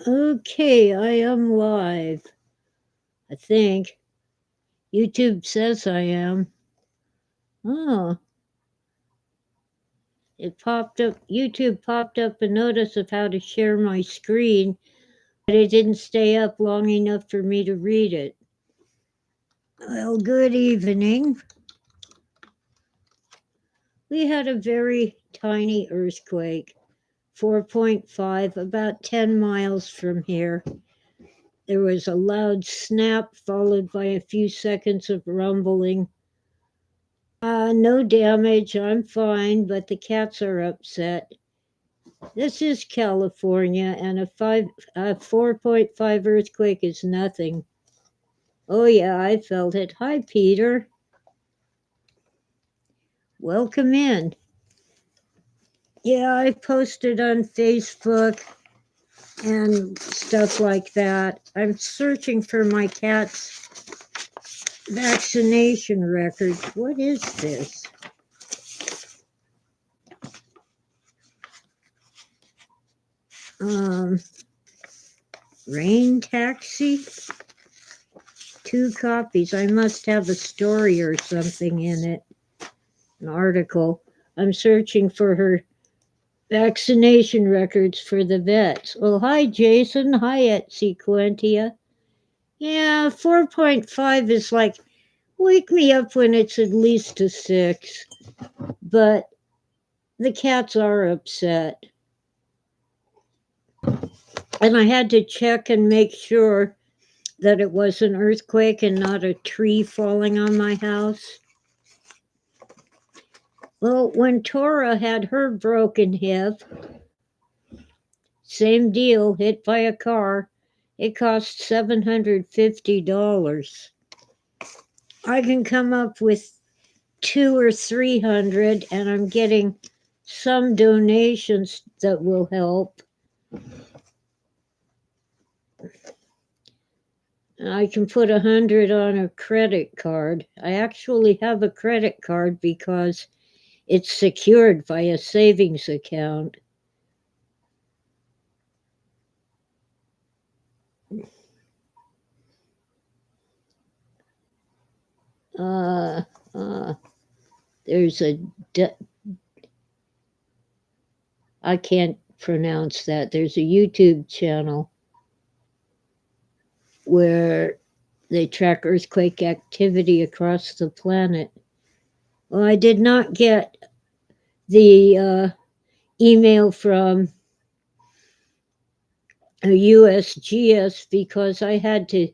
Okay, I am live. I think. YouTube says I am. Oh, it popped up. YouTube popped up a notice of how to share my screen, but it didn't stay up long enough for me to read it. Well, good evening. We had a very tiny earthquake, 4.5, about 10 miles from here. There was a loud snap followed by a few seconds of rumbling. No damage. I'm fine, but the cats are upset. This is California, and a 4.5 earthquake is nothing. Oh yeah, I felt it. Hi, Peter. Welcome in. Yeah, I posted on Facebook and stuff like that. I'm searching for my cat's vaccination records. What is this? Um, Rain taxi? 2 copies. I must have a story or something in it. An article. I'm searching for her vaccination records for the vets. Well, hi, Jason. Hi, Etsy Quentia. Yeah, 4.5 is like, wake me up when it's at least a 6. But the cats are upset. And I had to check and make sure that it was an earthquake and not a tree falling on my house. Well, when Tora had her broken hip, same deal, hit by a car. It cost $750. I can come up with 200 or 300, and I'm getting some donations that will help. I can put 100 on a credit card. I actually have a credit card because it's secured by a savings account. Uh, uh, there's I can't pronounce that. There's a YouTube channel where they track earthquake activity across the planet. Well, I did not get the email from USGS because I had to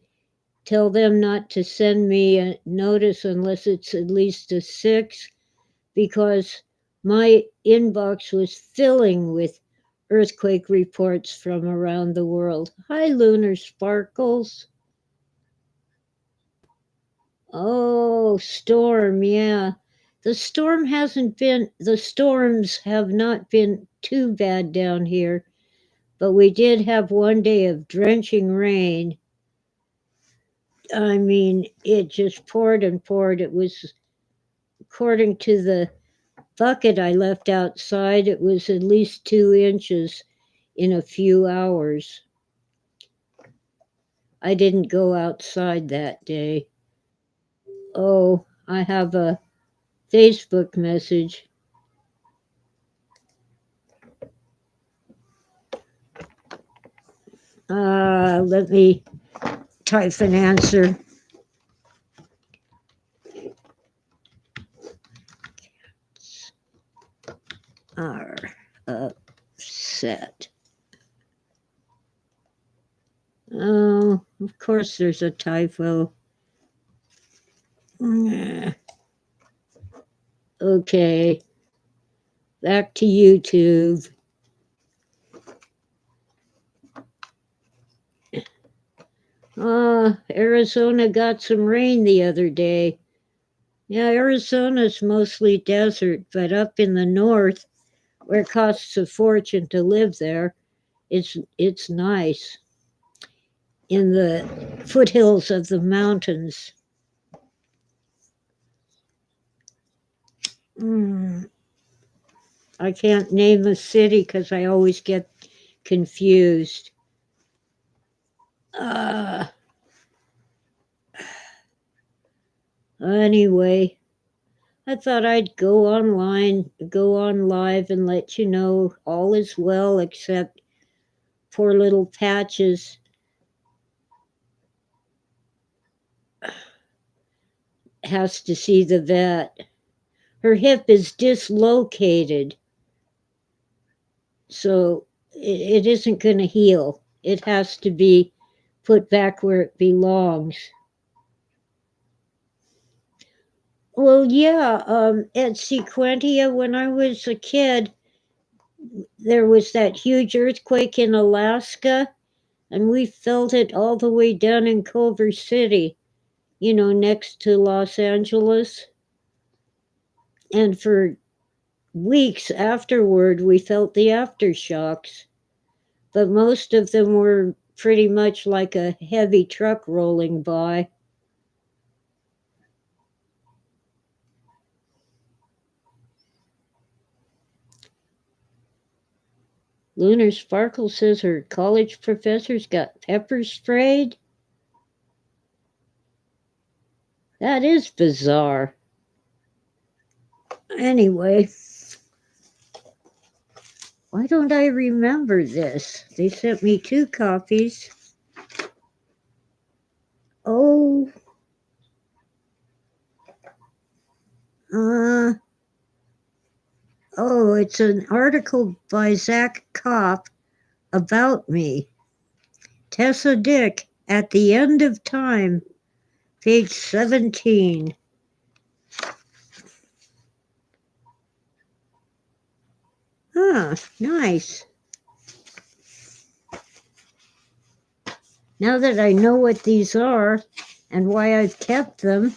tell them not to send me a notice unless it's at least a 6, because my inbox was filling with earthquake reports from around the world. Hi, Lunar Sparkles. Oh, storm, yeah. The storms have not been too bad down here, but we did have one day of drenching rain. I mean, it just poured and poured. It was, according to the bucket I left outside, it was at least 2 inches in a few hours. I didn't go outside that day. Oh, I have a Facebook message. Let me type an answer. Are upset. Oh, of course there's a typo. Okay, back to YouTube. Arizona got some rain the other day. Yeah, Arizona's mostly desert, but up in the north, where it costs a fortune to live there, it's nice. In the foothills of the mountains. I can't name a city because I always get confused. Uh, anyway, I thought I'd go on live and let you know all is well, except poor little Patches has to see the vet. Her hip is dislocated, so it isn't going to heal. It has to be put back where it belongs. Well, yeah, at Sequentia, when I was a kid, there was that huge earthquake in Alaska, and we felt it all the way down in Culver City, next to Los Angeles. And for weeks afterward, we felt the aftershocks, but most of them were pretty much like a heavy truck rolling by. Lunar Sparkle says her college professors got pepper sprayed. That is bizarre. Anyway, why don't I remember this? They sent me 2 copies. Oh, it's an article by Zach Kopp about me. Tessa Dick, At the End of Time, page 17. Nice. Now that I know what these are and why I've kept them,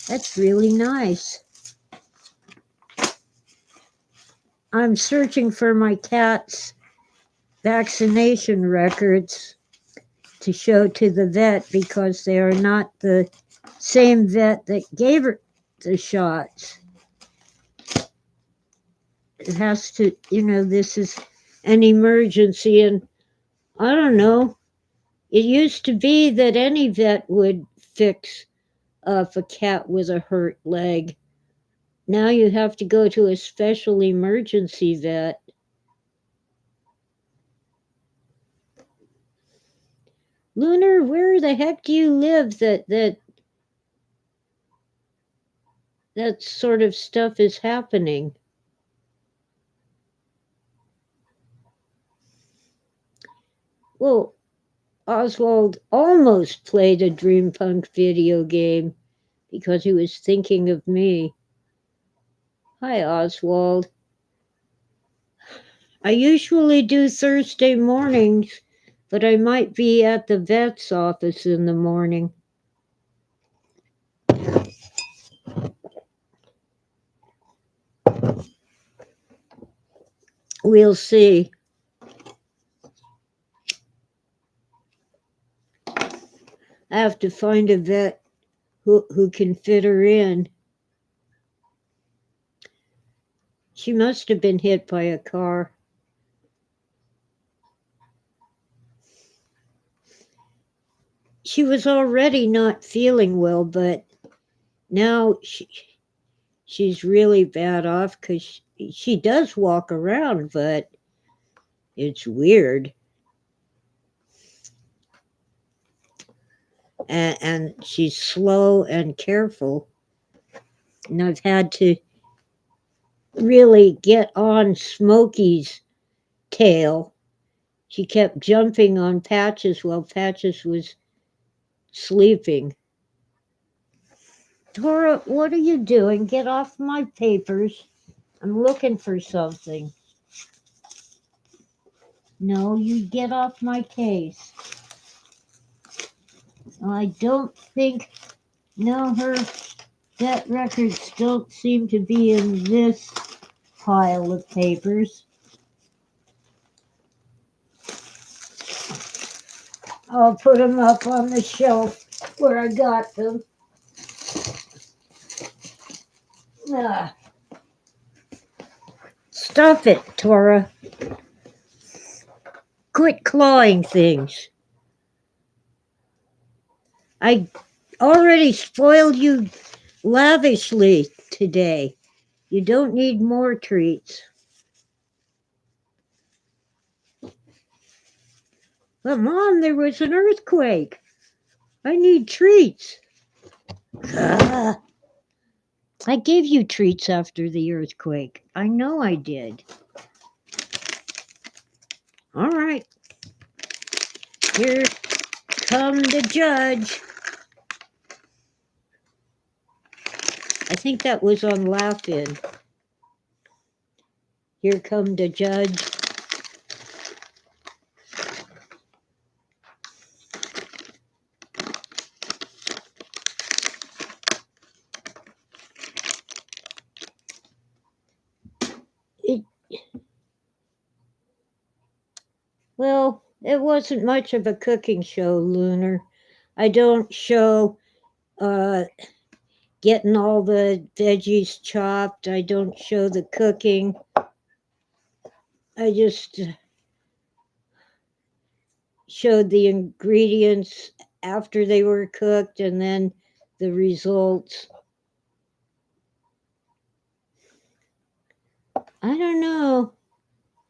that's really nice. I'm searching for my cat's vaccination records to show to the vet because they are not the same vet that gave her the shots. It has to, this is an emergency, and I don't know. It used to be that any vet would fix if a cat with a hurt leg. Now you have to go to a special emergency vet. Lunar, where the heck do you live that sort of stuff is happening? Well, Oswald almost played a Dream Punk video game because he was thinking of me. Hi, Oswald. I usually do Thursday mornings, but I might be at the vet's office in the morning. We'll see. I have to find a vet who can fit her in. She must have been hit by a car. She was already not feeling well, but now she's really bad off because she does walk around, but it's weird. And she's slow and careful. And I've had to really get on Smokey's tail. She kept jumping on Patches while Patches was sleeping. Tora, what are you doing? Get off my papers. I'm looking for something. No, you get off my case. I don't think, no, her vet records don't seem to be in this pile of papers. I'll put them up on the shelf where I got them. Stop it, Tora. Quit clawing things. I already spoiled you lavishly today. You don't need more treats. But Mom, there was an earthquake. I need treats. Ugh. I gave you treats after the earthquake. I know I did. All right. Here come the judge. I think that was on Laugh-In. Here come the judge. Well, it wasn't much of a cooking show, Lunar. I don't show getting all the veggies chopped. I don't show the cooking. I just showed the ingredients after they were cooked and then the results. I don't know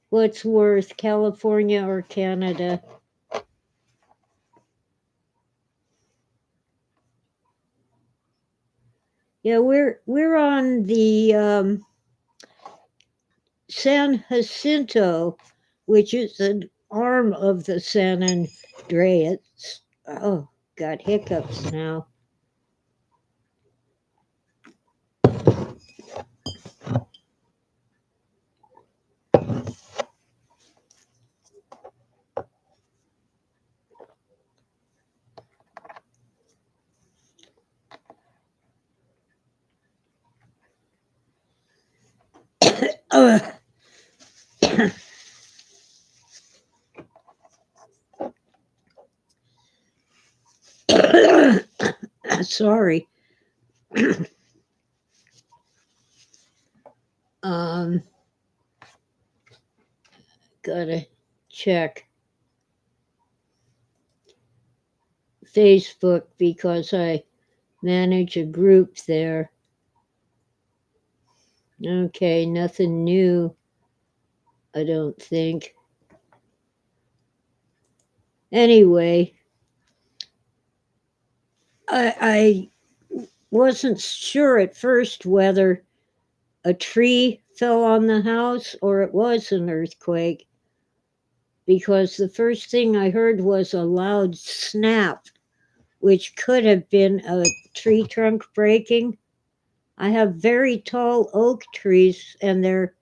what's worse, California or Canada. Yeah, we're on the San Jacinto, which is an arm of the San Andreas. Oh, got hiccups now. Sorry. um, Gotta check Facebook because I manage a group there. Okay, nothing new, I don't think. Anyway, I wasn't sure at first whether a tree fell on the house or it was an earthquake because the first thing I heard was a loud snap, which could have been a tree trunk breaking. I have very tall oak trees, and their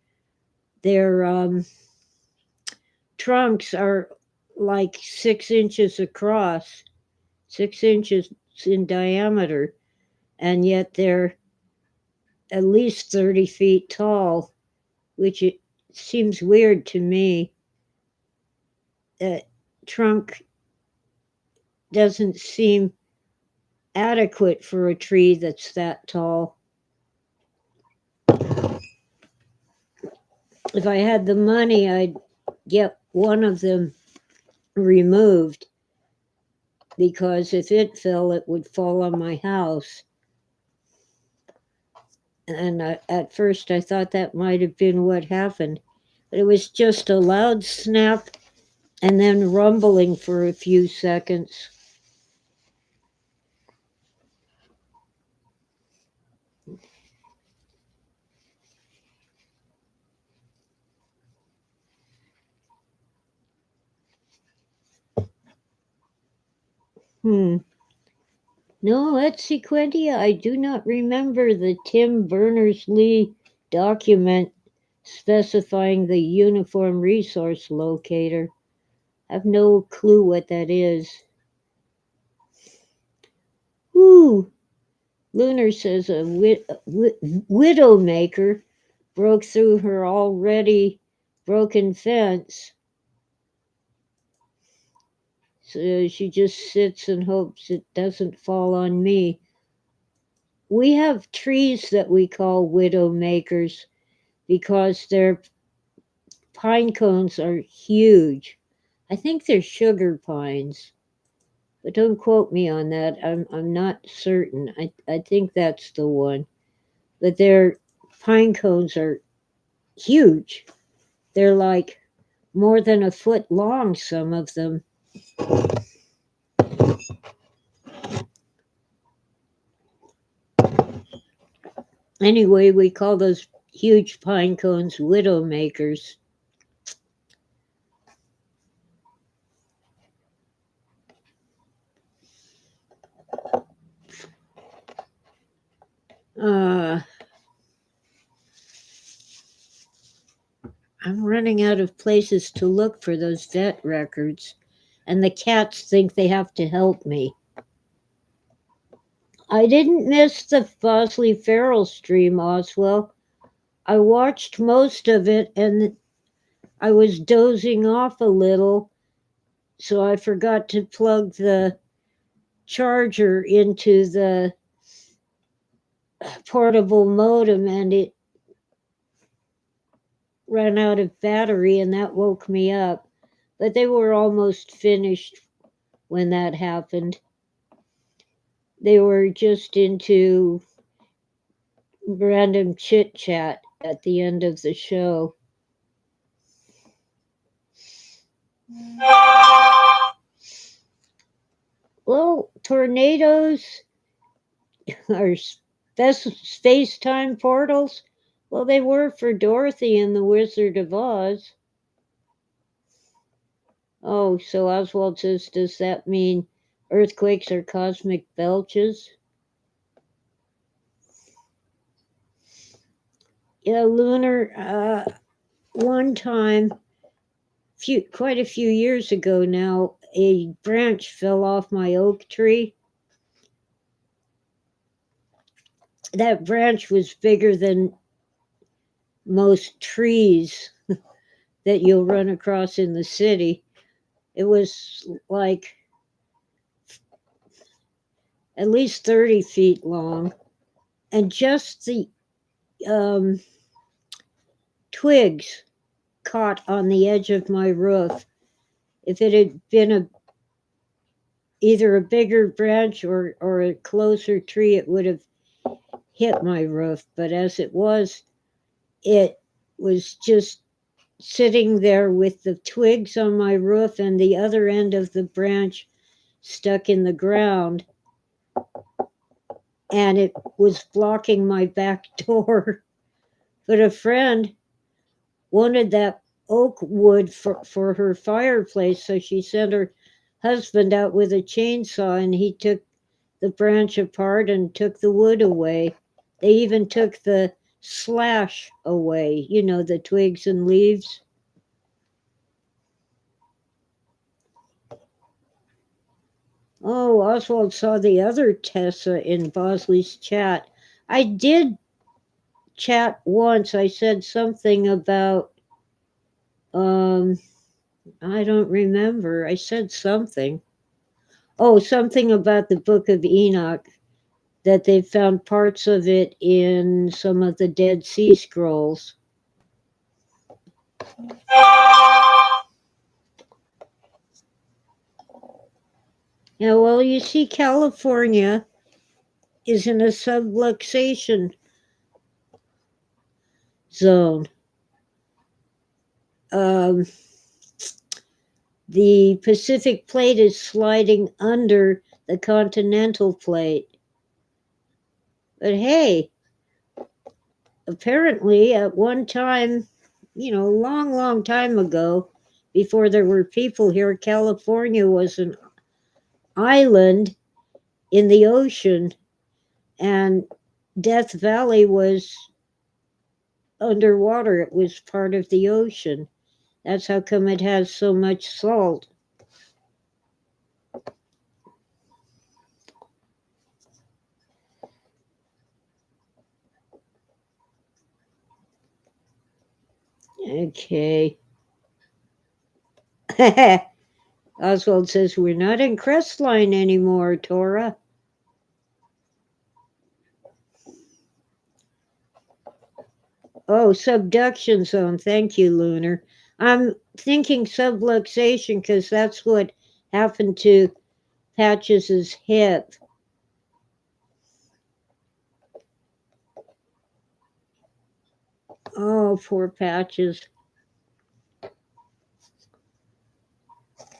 trunks are like 6 inches across, 6 inches in diameter, and yet they're at least 30 feet tall, which it seems weird to me. That trunk doesn't seem adequate for a tree that's that tall. If I had the money, I'd get one of them removed because if it fell, it would fall on my house. And at first, I thought that might have been what happened. But it was just a loud snap and then rumbling for a few seconds. No, at Sequentia, I do not remember the Tim Berners-Lee document specifying the Uniform Resource Locator. I have no clue what that is. Ooh, Lunar says a widowmaker broke through her already broken fence. So she just sits and hopes it doesn't fall on me. We have trees that we call widowmakers because their pine cones are huge. I think they're sugar pines, but don't quote me on that. I'm not certain. I think that's the one. But their pine cones are huge. They're like more than a foot long, some of them. Anyway, we call those huge pine cones widow makers. Uh, I'm running out of places to look for those vet records, and the cats think they have to help me. I didn't miss the Bosley Farrell stream, Oswell. I watched most of it and I was dozing off a little, so I forgot to plug the charger into the portable modem and it ran out of battery and that woke me up. But they were almost finished when that happened. They were just into random chit chat at the end of the show. Well, tornadoes are space time portals. Well, they were for Dorothy in The Wizard of Oz. Oh, so Oswald says, does that mean earthquakes are cosmic belches? Yeah, Lunar, one time, quite a few years ago now, a branch fell off my oak tree. That branch was bigger than most trees that you'll run across in the city. It was like at least 30 feet long. And just the um, twigs caught on the edge of my roof. If it had been either a bigger branch or a closer tree, it would have hit my roof. But as it was just sitting there with the twigs on my roof and the other end of the branch stuck in the ground. And it was blocking my back door. But a friend wanted that oak wood for her fireplace, so she sent her husband out with a chainsaw and he took the branch apart and took the wood away. They even took the slash away, the twigs and leaves. Oh, Oswald saw the other Tessa in Bosley's chat. I did chat once. I said something about, I don't remember. I said something. Oh, something about the Book of Enoch, that they found parts of it in some of the Dead Sea Scrolls. Yeah, well, you see, California is in a subluxation zone. The Pacific plate is sliding under the continental plate. But hey, apparently at one time, long, long time ago, before there were people here, California was an island in the ocean, and Death Valley was underwater. It was part of the ocean. That's how come it has so much salt. Okay. Oswald says, we're not in Crestline anymore, Tora. Oh, subduction zone. Thank you, Lunar. I'm thinking subluxation because that's what happened to Patches's hip. Oh, poor Patches.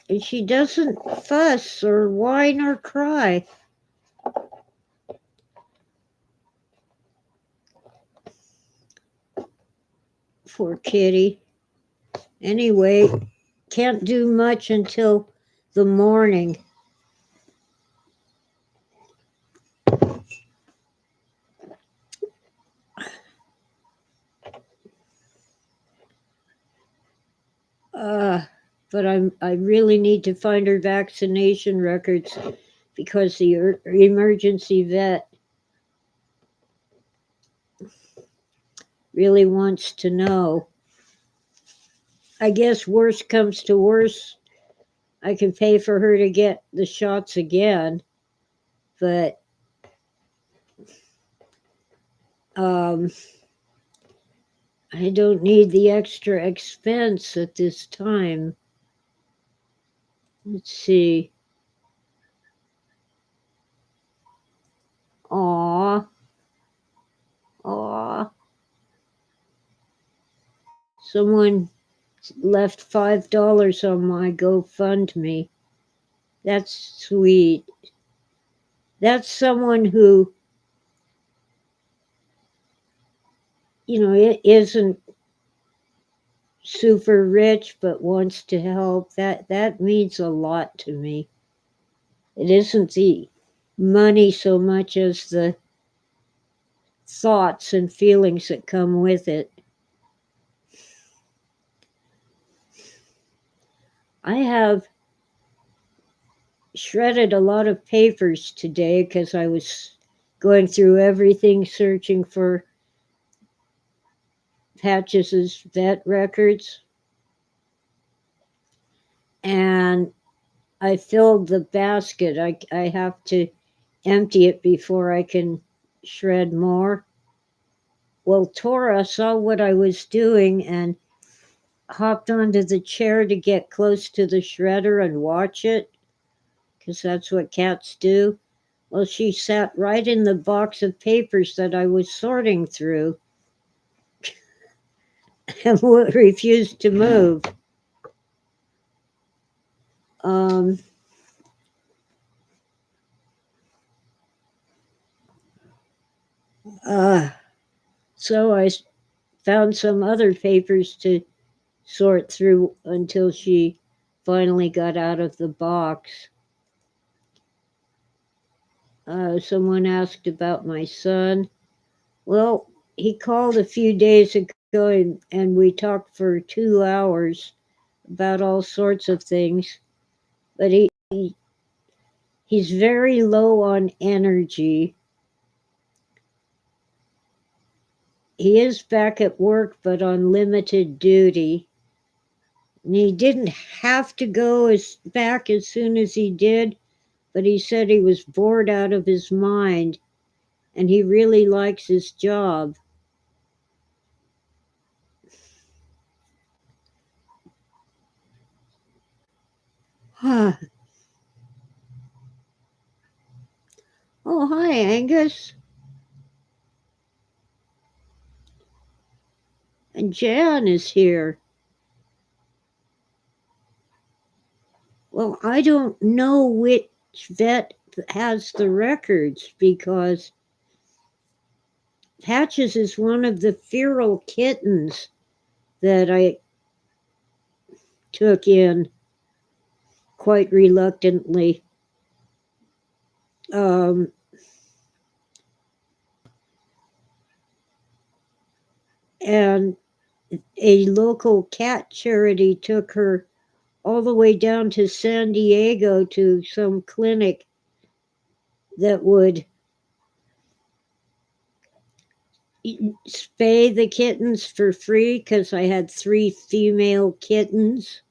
And she doesn't fuss or whine or cry. Poor kitty. Anyway, can't do much until the morning. But I really need to find her vaccination records because the emergency vet really wants to know. I guess worst comes to worst, I can pay for her to get the shots again, but I don't need the extra expense at this time. Let's see. Aw. Aw. Someone left $5 on my GoFundMe. That's sweet. That's someone who, it isn't super rich but wants to help. That means a lot to me. It isn't the money so much as the thoughts and feelings that come with it. I have shredded a lot of papers today because I was going through everything searching for Patches's vet records. And I filled the basket. I have to empty it before I can shred more. Well, Tora saw what I was doing and hopped onto the chair to get close to the shredder and watch it, because that's what cats do. Well, she sat right in the box of papers that I was sorting through and refused to move. So I found some other papers to sort through until she finally got out of the box. Someone asked about my son. Well, he called a few days ago and we talked for 2 hours about all sorts of things. But he's very low on energy. He is back at work, but on limited duty. And he didn't have to go back as soon as he did, but he said he was bored out of his mind, and he really likes his job. Oh, hi, Angus. And Jan is here. Well, I don't know which vet has the records because Patches is one of the feral kittens that I took in quite reluctantly. And a local cat charity took her all the way down to San Diego to some clinic that would spay the kittens for free because I had 3 female kittens.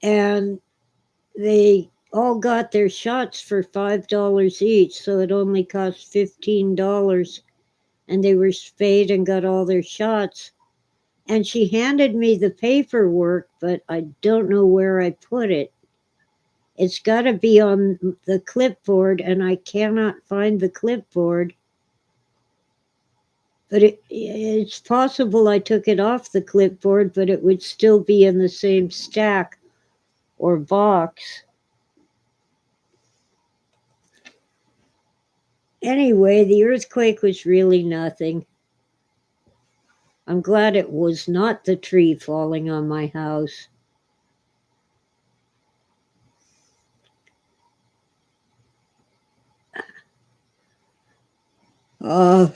And they all got their shots for $5 each, so it only cost $15. and they were spayed and got all their shots. And she handed me the paperwork, but I don't know where I put it. It's got to be on the clipboard, and I cannot find the clipboard. But it's possible I took it off the clipboard, but it would still be in the same stack or box. Anyway, the earthquake was really nothing. I'm glad it was not the tree falling on my house. Uh,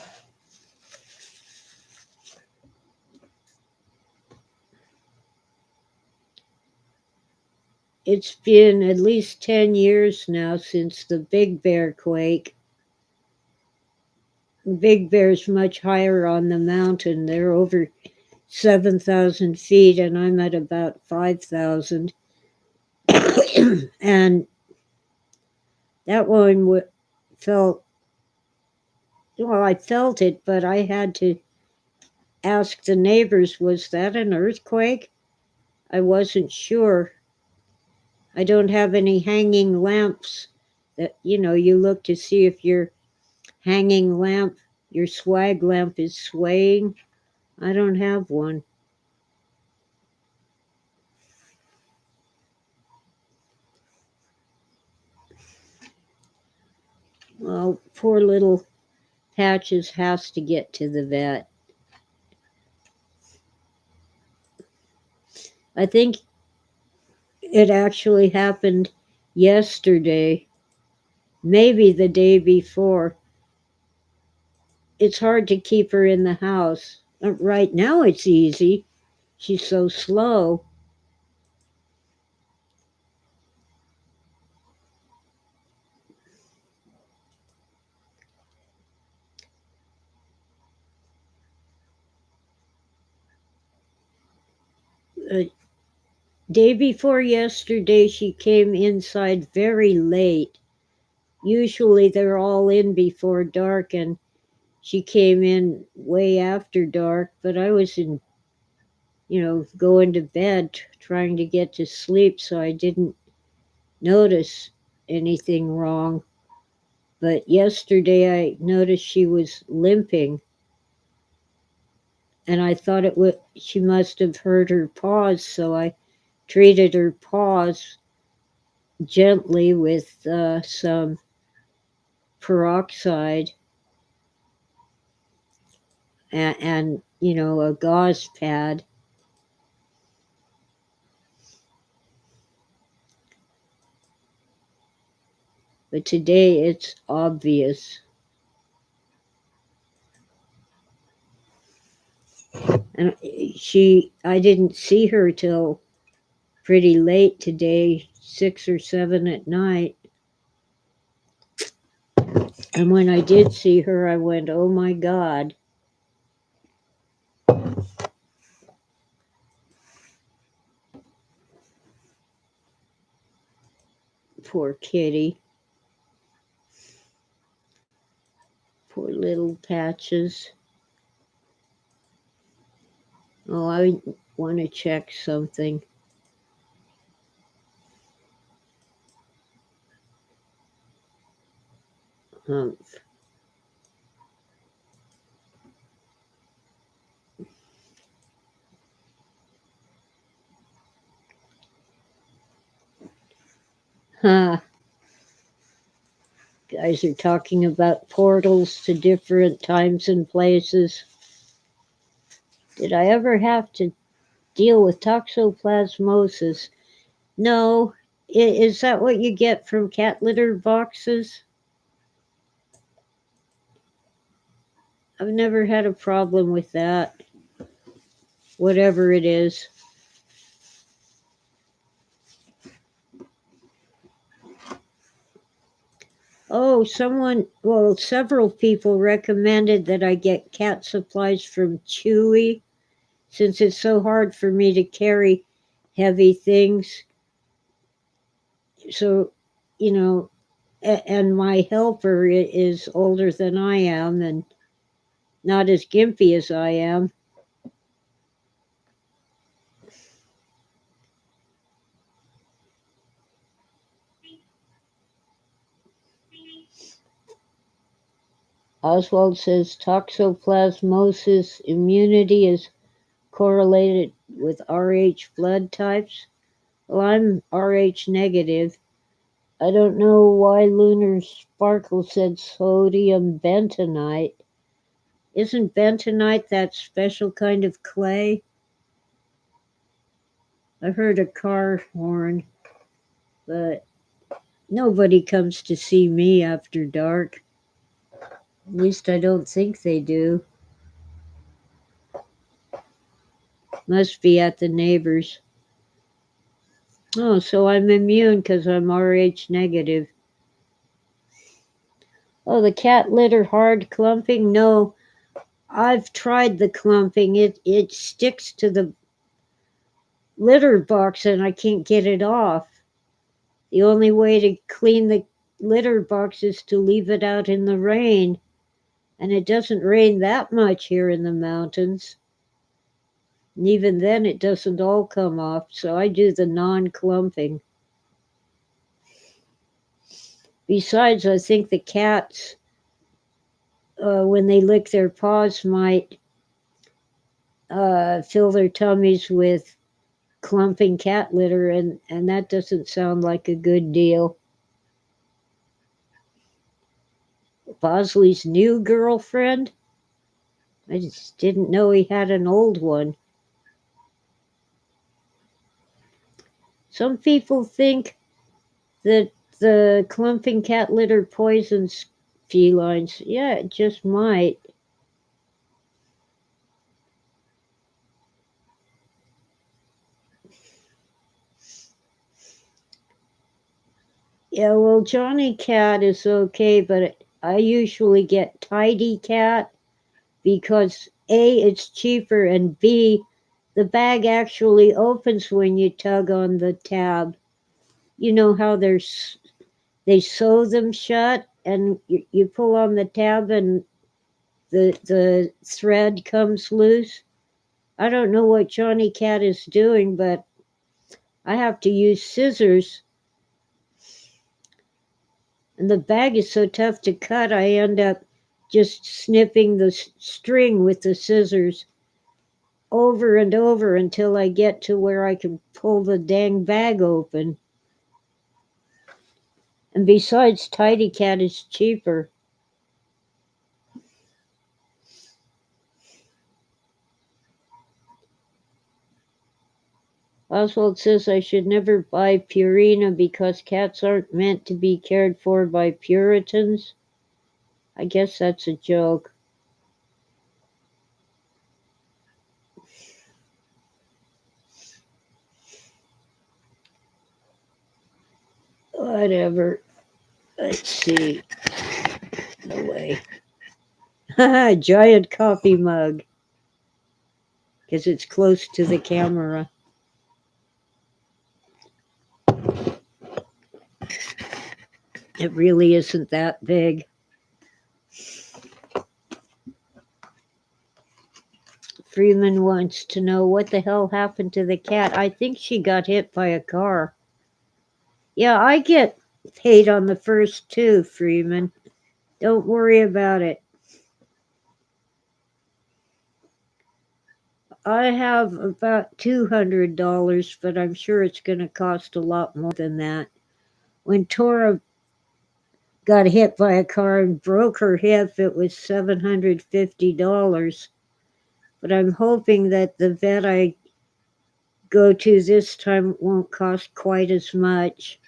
it's been at least 10 years now since the Big Bear quake. Big Bear's much higher on the mountain. They're over 7,000 feet, and I'm at about 5,000. And that one felt, well, I felt it, but I had to ask the neighbors, was that an earthquake? I wasn't sure. I don't have any hanging lamps that, you look to see if your hanging lamp, your swag lamp is swaying. I don't have one. Well, poor little Patches has to get to the vet. I think it actually happened yesterday, maybe the day before. It's hard to keep her in the house. Right now it's easy. She's so slow. Day before yesterday, she came inside very late. Usually they're all in before dark, and she came in way after dark, but I was going to bed, trying to get to sleep, so I didn't notice anything wrong. But yesterday I noticed she was limping, and I thought she must have hurt her paws, so I treated her paws gently with some peroxide and a gauze pad. But today it's obvious. And I didn't see her till pretty late today, 6 or 7 at night. And when I did see her, I went, oh my God. Poor kitty. Poor little Patches. Oh, I want to check something. Humph. Huh. Guys are talking about portals to different times and places. Did I ever have to deal with toxoplasmosis? No. Is that what you get from cat litter boxes? I've never had a problem with that, whatever it is. Oh, several people recommended that I get cat supplies from Chewy, since it's so hard for me to carry heavy things. So, and my helper is older than I am, and Not as gimpy as I am. Oswald says toxoplasmosis immunity is correlated with RH blood types. Well, I'm RH negative. I don't know why Lunar Sparkle said sodium bentonite. Isn't bentonite that special kind of clay? I heard a car horn, but nobody comes to see me after dark. At least I don't think they do. Must be at the neighbors. Oh, so I'm immune because I'm RH negative. Oh, the cat litter hard clumping? No, I've tried the clumping. It sticks to the litter box and I can't get it off. The only way to clean the litter box is to leave it out in the rain. And it doesn't rain that much here in the mountains. And even then, it doesn't all come off. So I do the non-clumping. Besides, I think the cats, when they lick their paws, might fill their tummies with clumping cat litter, and that doesn't sound like a good deal. Bosley's new girlfriend? I just didn't know he had an old one. Some people think that the clumping cat litter poisons felines. Yeah, it just might. Yeah, well, Johnny Cat is okay, but I usually get Tidy Cat because A, it's cheaper, and B, the bag actually opens when you tug on the tab. You know how they sew them shut, and you pull on the tab and the thread comes loose. I don't know what Johnny Cat is doing, but I have to use scissors. And the bag is so tough to cut, I end up just snipping the string with the scissors over and over until I get to where I can pull the dang bag open. And besides, Tidy Cat is cheaper. Oswald says I should never buy Purina because cats aren't meant to be cared for by Puritans. I guess that's a joke. Whatever. Let's see. No way. Giant coffee mug. Because it's close to the camera. It really isn't that big. Freeman wants to know what the hell happened to the cat. I think she got hit by a car. Yeah, I get paid on the first too, Freeman. Don't worry about it. I have about $200, but I'm sure it's going to cost a lot more than that. When Tora got hit by a car and broke her hip, it was $750. But I'm hoping that the vet I go to this time won't cost quite as much.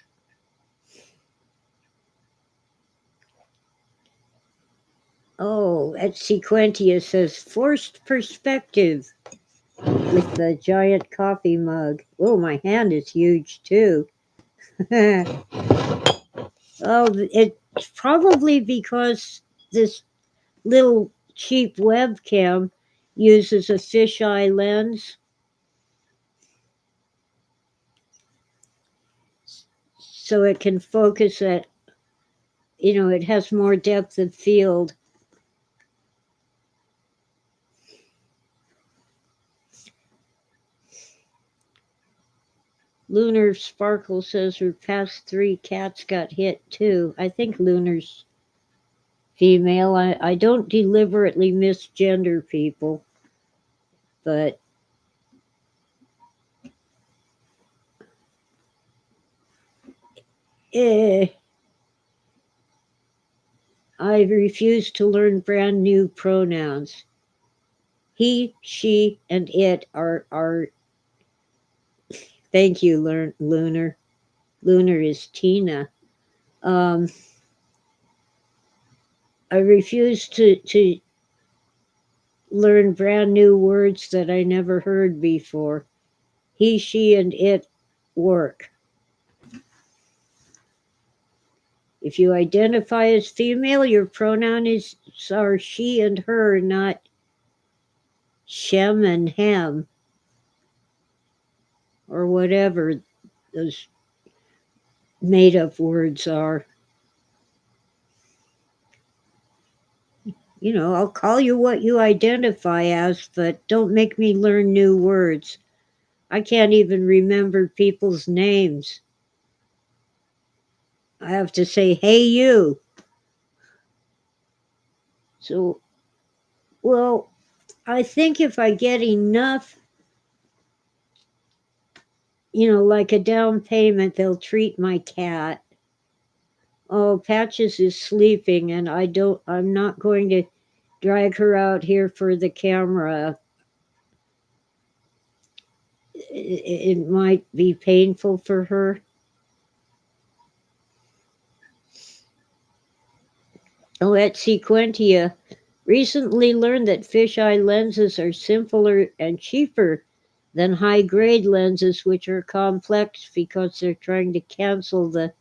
Oh, at Sequentia says forced perspective with the giant coffee mug. Oh, my hand is huge too. Oh, it's probably because this little cheap webcam uses a fisheye lens. So it can focus at, it has more depth of field. Lunar Sparkle says her past 3 cats got hit too. I think Lunar's female. I don't deliberately misgender people, but I refuse to learn brand new pronouns. He, she, and it are. Thank you, Lunar. Lunar is Tina. Um, I refuse to learn brand new words that I never heard before. He, she, and it work. If you identify as female, your pronoun are she and her, not shem and hem, or whatever those made up words are. You know, I'll call you what you identify as, but don't make me learn new words. I can't even remember people's names. I have to say, hey, you. So, well, I think if I get enough, like a down payment, they'll treat my cat. Oh, Patches is sleeping, and I'm not going to drag her out here for the camera. It might be painful for her. Oh, at Sequentia, recently learned that fisheye lenses are simpler and cheaper than high-grade lenses, which are complex because they're trying to cancel the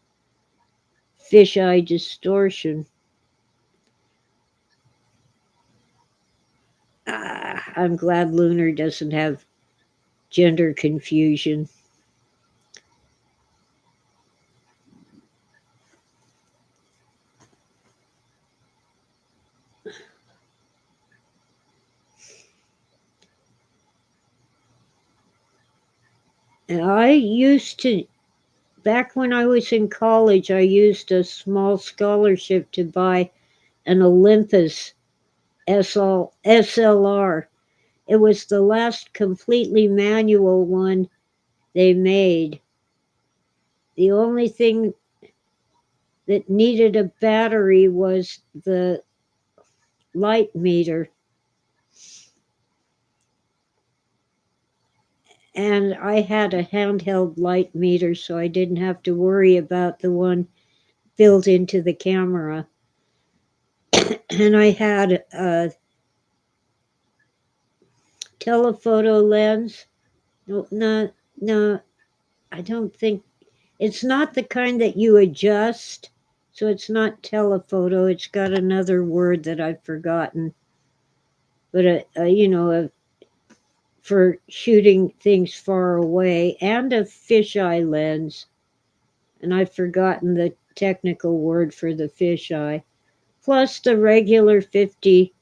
fisheye distortion. I'm glad Lunar doesn't have gender confusion. And back when I was in college, I used a small scholarship to buy an Olympus SLR. It was the last completely manual one they made. The only thing that needed a battery was the light meter. And I had a handheld light meter, so I didn't have to worry about the one built into the camera. And I had a telephoto lens. No, I don't think it's not the kind that you adjust. So it's not telephoto. It's got another word that I've forgotten. But for shooting things far away, and a fisheye lens. And I've forgotten the technical word for the fisheye. Plus the regular 50.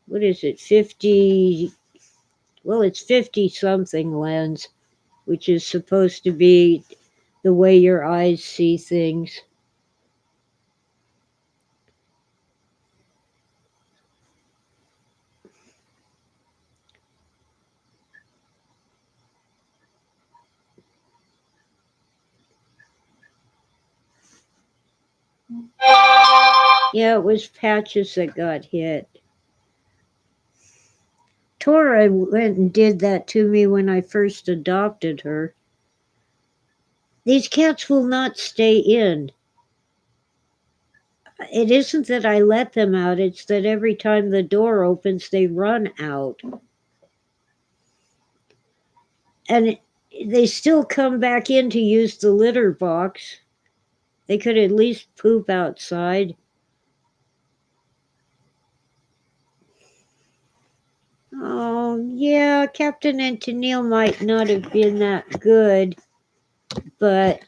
What is it? 50. Well, it's 50 something lens, which is supposed to be the way your eyes see things. Yeah, it was Patches that got hit. Tora went and did that to me when I first adopted her. These cats will not stay in. It isn't that I let them out, it's that every time the door opens, they run out. And they still come back in to use the litter box. They could at least poop outside. Oh, yeah, Captain and Tennille might not have been that good, but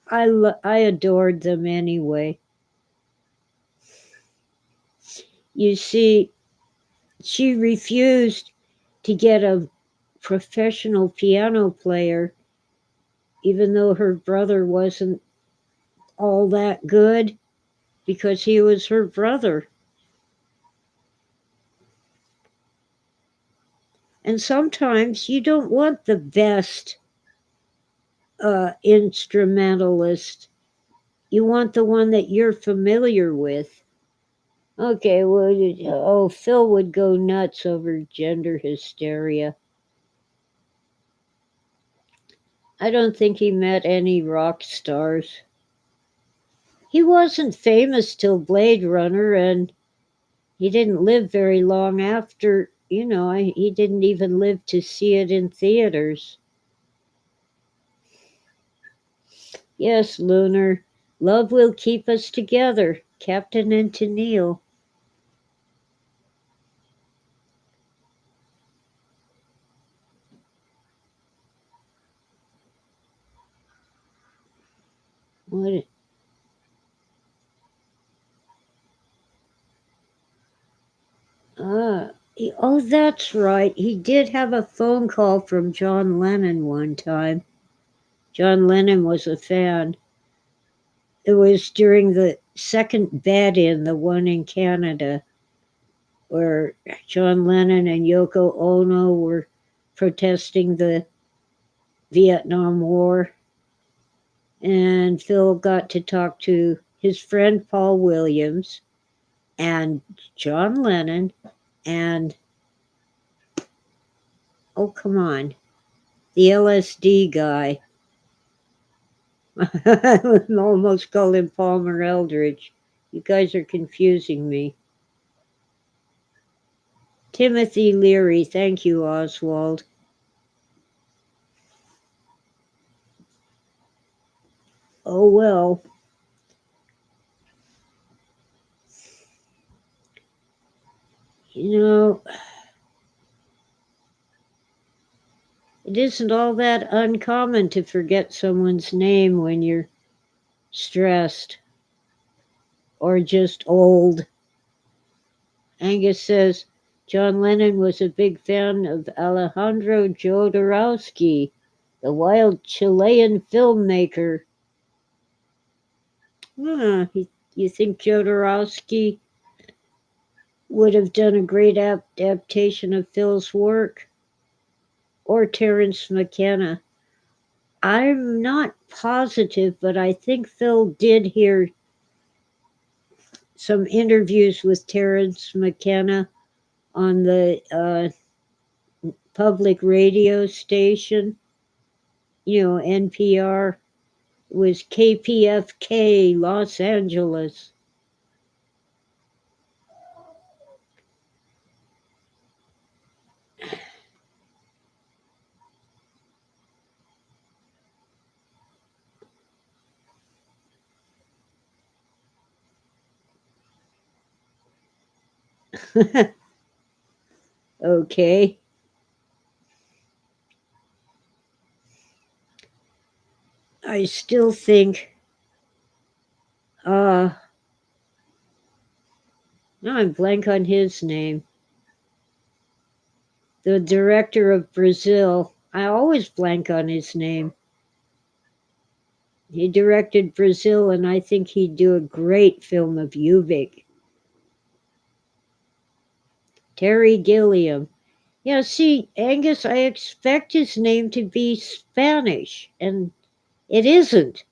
I adored them anyway. You see, she refused to get a professional piano player, even though her brother wasn't all that good, because he was her brother. And sometimes you don't want the best instrumentalist. You want the one that you're familiar with. Okay, well, Phil would go nuts over gender hysteria. I don't think he met any rock stars. He wasn't famous till Blade Runner, and he didn't live very long after, he didn't even live to see it in theaters. Yes, Lunar, love will keep us together, Captain and Tennille. What? Oh, that's right. He did have a phone call from John Lennon one time. John Lennon was a fan. It was during the second bed-in, the one in Canada, where John Lennon and Yoko Ono were protesting the Vietnam War. And Phil got to talk to his friend Paul Williams and John Lennon and, oh, come on, the LSD guy. I almost called him Palmer Eldridge. You guys are confusing me. Timothy Leary. Thank you, Oswald. Oh, well. You know, it isn't all that uncommon to forget someone's name when you're stressed or just old. Angus says John Lennon was a big fan of Alejandro Jodorowsky, the wild Chilean filmmaker. You think Jodorowsky would have done a great adaptation of Phil's work? Or Terence McKenna? I'm not positive, but I think Phil did hear some interviews with Terence McKenna on the public radio station, NPR. It was KPFK, Los Angeles. Okay. I still think, now I'm blank on his name. The director of Brazil. I always blank on his name. He directed Brazil, and I think he'd do a great film of Ubik. Terry Gilliam. Yeah, see, Angus, I expect his name to be Spanish, and it isn't.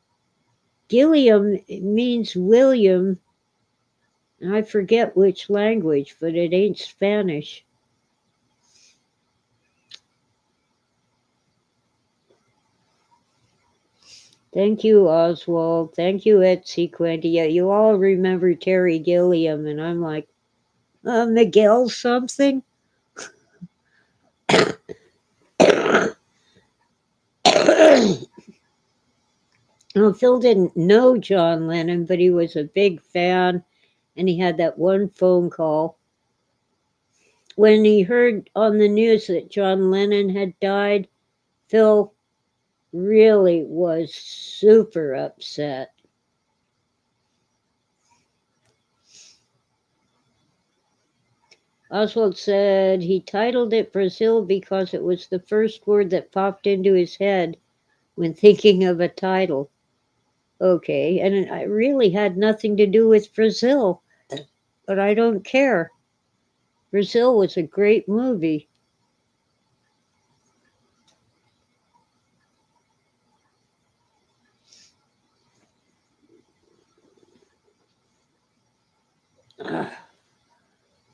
Gilliam means William. I forget which language, but it ain't Spanish. Thank you, Oswald. Thank you, Etsy Quentia. You all remember Terry Gilliam, and I'm like, Miguel something? Well, Phil didn't know John Lennon, but he was a big fan, and he had that one phone call. When he heard on the news that John Lennon had died, Phil really was super upset. Oswald said he titled it Brazil because it was the first word that popped into his head when thinking of a title. Okay, and it really had nothing to do with Brazil, but I don't care. Brazil was a great movie.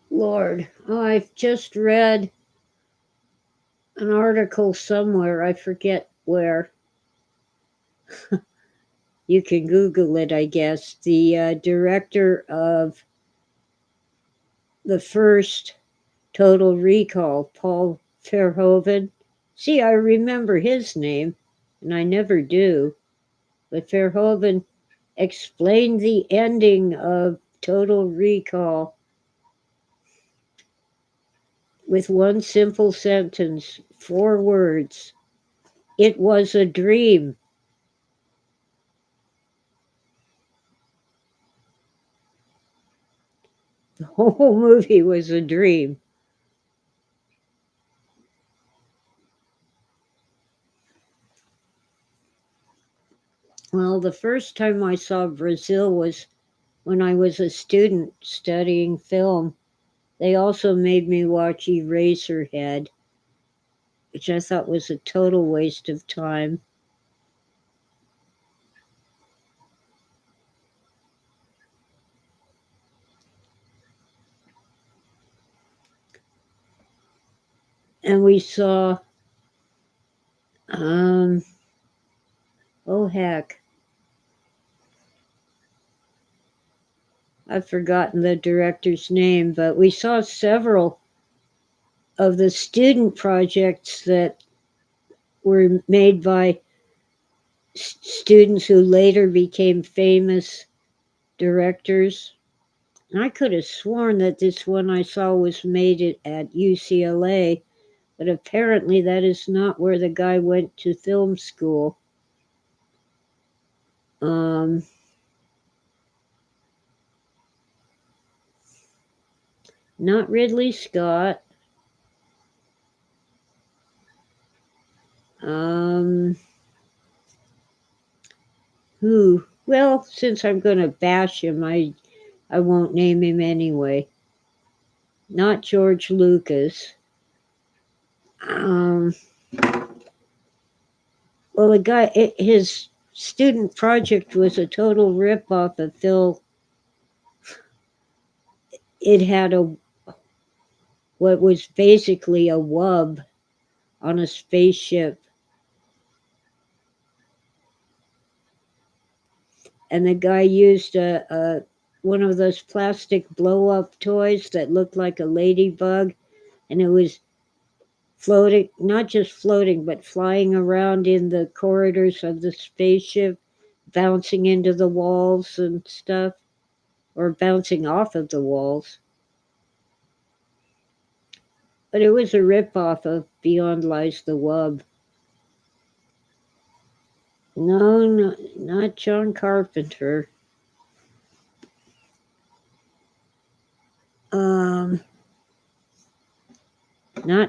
Lord, oh, I've just read an article somewhere, I forget where. You can Google it, I guess. The director of the first Total Recall, Paul Verhoeven. See, I remember his name, and I never do. But Verhoeven explained the ending of Total Recall with one simple sentence, 4 words. It was a dream. The whole movie was a dream. Well, the first time I saw Brazil was when I was a student studying film. They also made me watch Eraserhead, which I thought was a total waste of time. And we saw, oh heck, I've forgotten the director's name, but we saw several of the student projects that were made by students who later became famous directors. And I could have sworn that this one I saw was made at UCLA, but apparently that is not where the guy went to film school. Not Ridley Scott. Who? Well, since I'm going to bash him, I won't name him anyway. Not George Lucas. Well, the guy, his student project was a total ripoff of Phil. It had what was basically a wub on a spaceship. And the guy used one of those plastic blow-up toys that looked like a ladybug, and it was floating, not just floating, but flying around in the corridors of the spaceship, bouncing into the walls and stuff, or bouncing off of the walls. But it was a ripoff of Beyond Lies the Wub. No, not John Carpenter. Not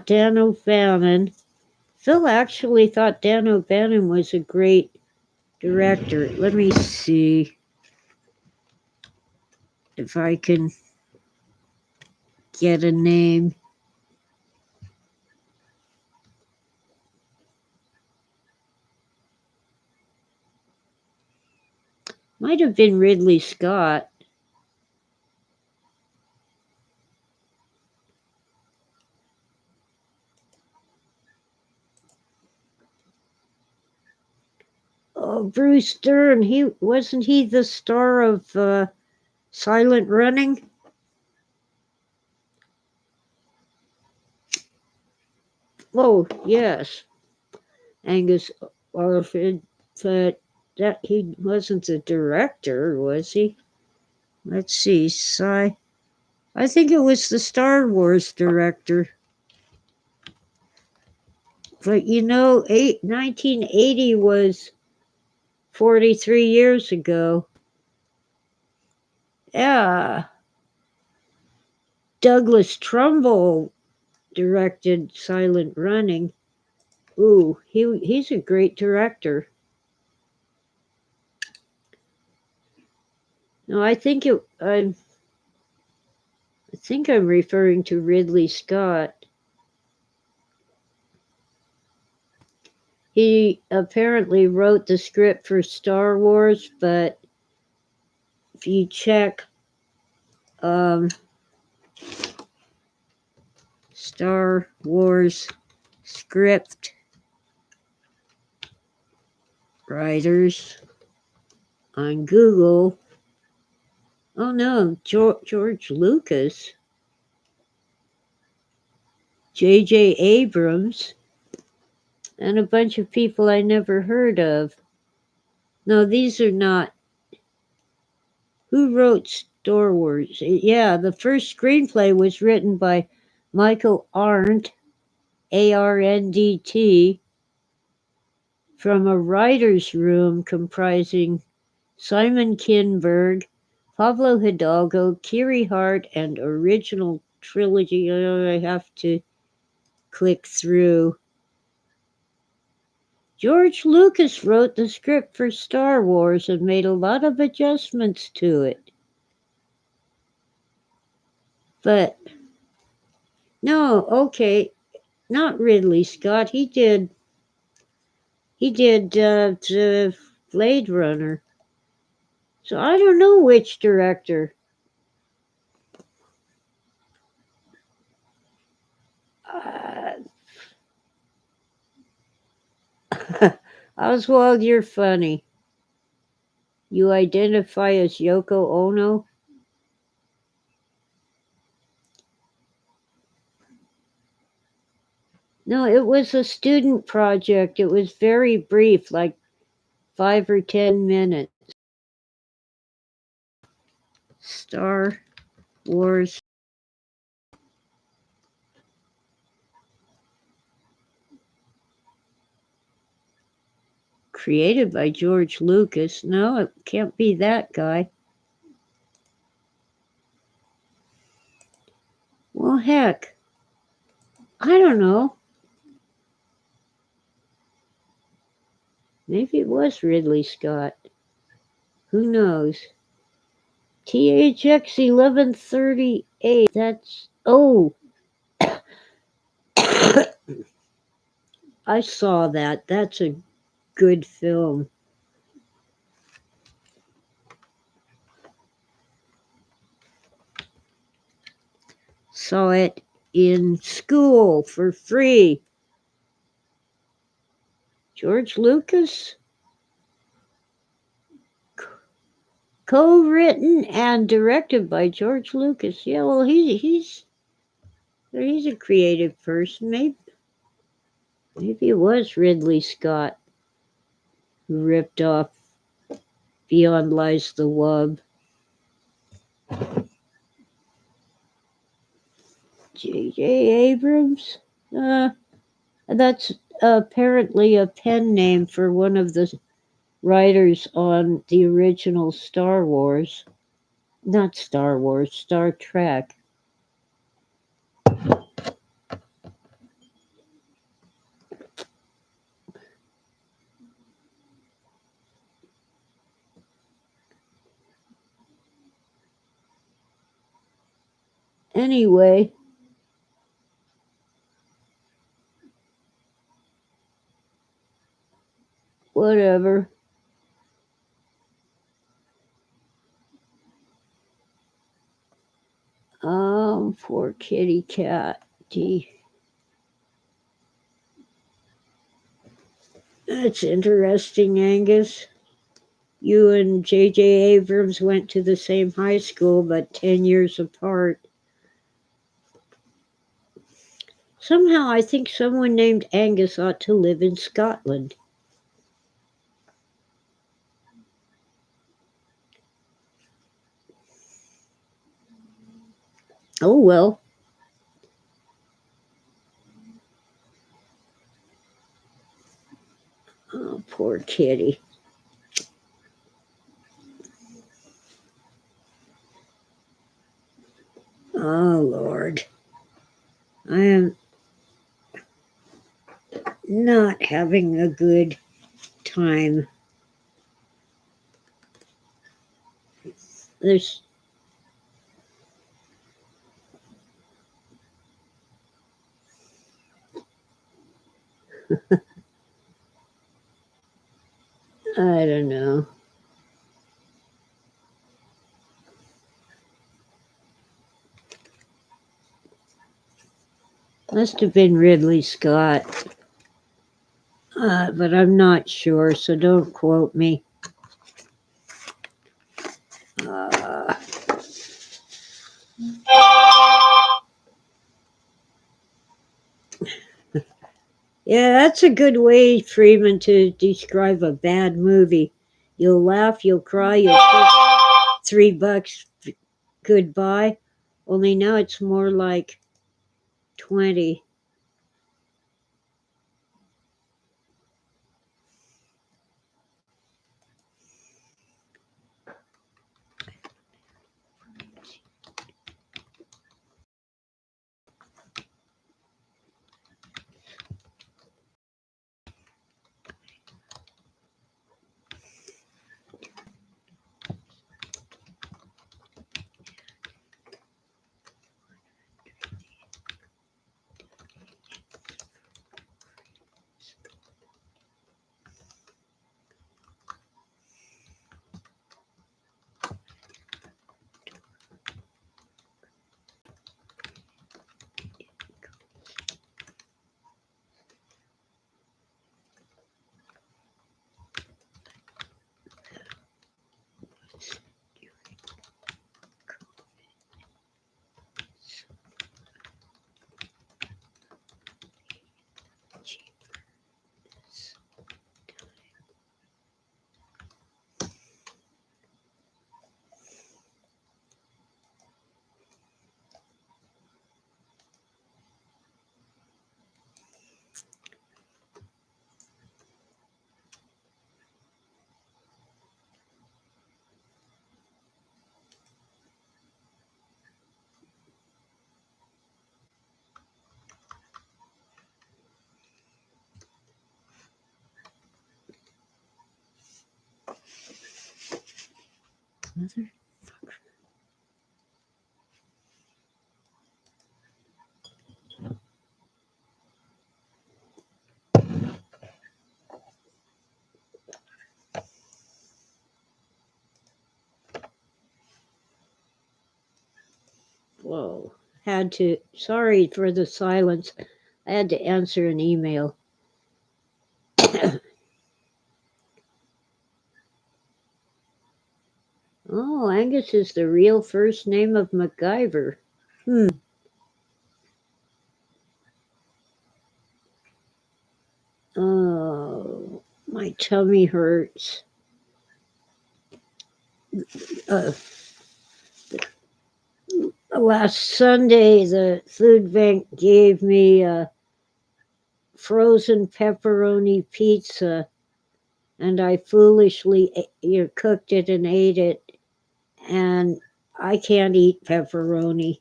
Dan O'Bannon. Phil actually thought Dan O'Bannon was a great director. Let me see if I can get a name. Might have been Ridley Scott. Oh, Bruce Dern. Wasn't he the star of Silent Running? Oh, yes. Angus Orford, but that he wasn't the director, was he? Let's see. I think it was the Star Wars director. But 1980 was 43 years ago. Yeah. Douglas Trumbull directed Silent Running. Ooh, he's a great director. No, I think I'm referring to Ridley Scott. He apparently wrote the script for Star Wars, but if you check Star Wars script writers on Google, oh no, George Lucas, J.J. Abrams, and a bunch of people I never heard of. No, these are not. Who wrote Star Wars? Yeah, the first screenplay was written by Michael Arndt, Arndt, from a writer's room comprising Simon Kinberg, Pablo Hidalgo, Kiri Hart, and original trilogy. I have to click through. George Lucas wrote the script for Star Wars and made a lot of adjustments to it. But no, okay, not Ridley Scott. He did the Blade Runner. So I don't know which director. Oswald, you're funny. You identify as Yoko Ono? No, it was a student project. It was very brief, like 5 or 10 minutes. Star Wars. Created by George Lucas. No, it can't be that guy. Well, heck. I don't know. Maybe it was Ridley Scott. Who knows? THX 1138. That's. Oh. I saw that. That's a good film. Saw it in school for free. George Lucas? Co-written and directed by George Lucas. Yeah, well, he's a creative person. Maybe it was Ridley Scott who ripped off Beyond Lies the Wub. J.J. Abrams? That's apparently a pen name for one of the writers on the original Star Wars. Not Star Wars, Star Trek. Anyway, whatever. Poor kitty cat. That's interesting, Angus. You and J.J. Abrams went to the same high school, but 10 years apart. Somehow I think someone named Angus ought to live in Scotland. Oh, well. Oh, poor kitty. Oh, Lord. not having a good time. There's I don't know. Must have been Ridley Scott. But I'm not sure, so don't quote me. Uh, yeah, that's a good way, Freeman, to describe a bad movie. You'll laugh, you'll cry, you'll put $3 goodbye. Only now it's more like 20. Whoa. Sorry for the silence. I had to answer an email. Oh, Angus is the real first name of MacGyver. Oh, my tummy hurts. Uh, Last Sunday, the food bank gave me a frozen pepperoni pizza, and I foolishly cooked it and ate it, and I can't eat pepperoni.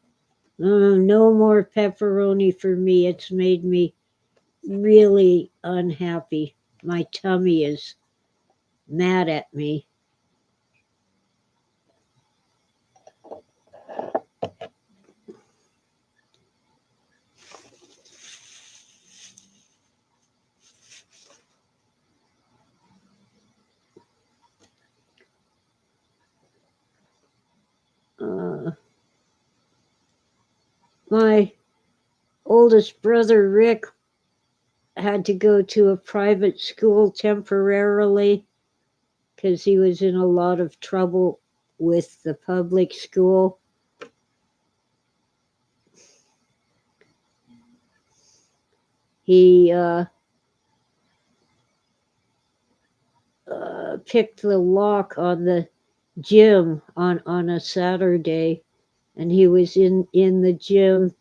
No more pepperoni for me. It's made me really unhappy. My tummy is mad at me. Uh, my oldest brother Rick had to go to a private school temporarily because he was in a lot of trouble with the public school. He picked the lock on the gym on a Saturday, and he was in the gym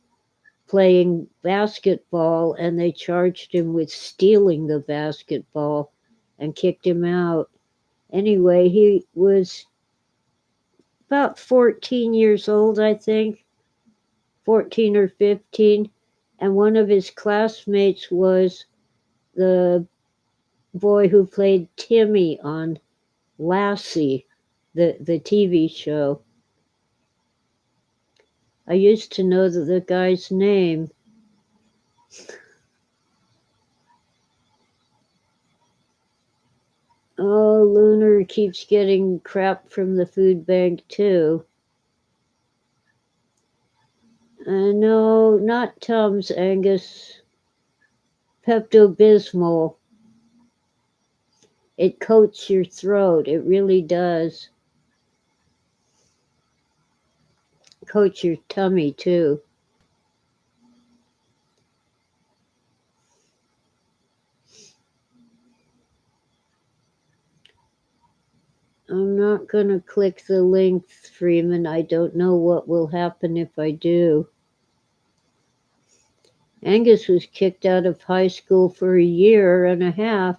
playing basketball, and they charged him with stealing the basketball and kicked him out. Anyway, he was about 14 years old, I think, 14 or 15, and one of his classmates was the boy who played Timmy on Lassie, the TV show. I used to know the guy's name. Oh, Lunar keeps getting crap from the food bank too. No, not Tums, Angus. Pepto-Bismol. It coats your throat. It really does. Coats your tummy too. I'm not going to click the link, Freeman. I don't know what will happen if I do. Angus was kicked out of high school for a year and a half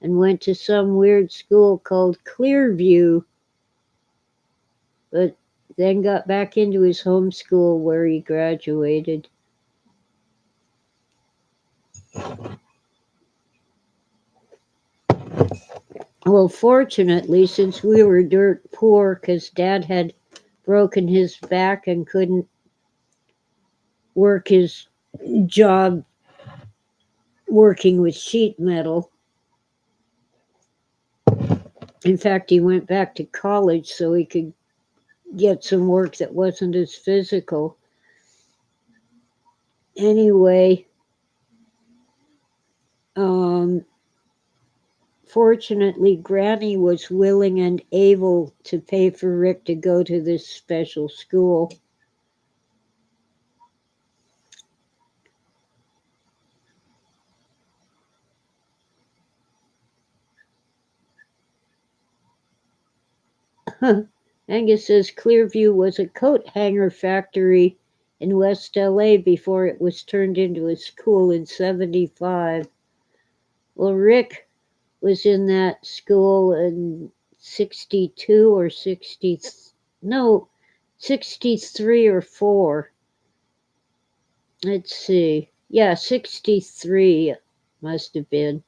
and went to some weird school called Clearview, but then got back into his home school where he graduated. Well, fortunately, since we were dirt poor because Dad had broken his back and couldn't work his job working with sheet metal. In fact, he went back to college so he could get some work that wasn't as physical. Anyway, fortunately, Granny was willing and able to pay for Rick to go to this special school. Angus says Clearview was a coat hanger factory in West LA before it was turned into a school in 1975. Well, Rick was in that school in 62 or 60, no, 63 or 4. Let's see. Yeah, 63 must have been.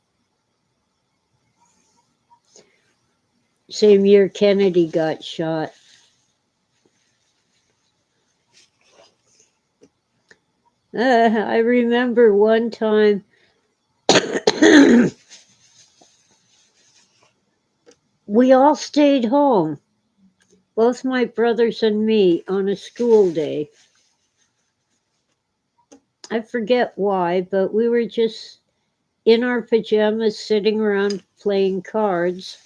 Same year Kennedy got shot. I remember one time we all stayed home, both my brothers and me, on a school day. I forget why, but we were just in our pajamas sitting around playing cards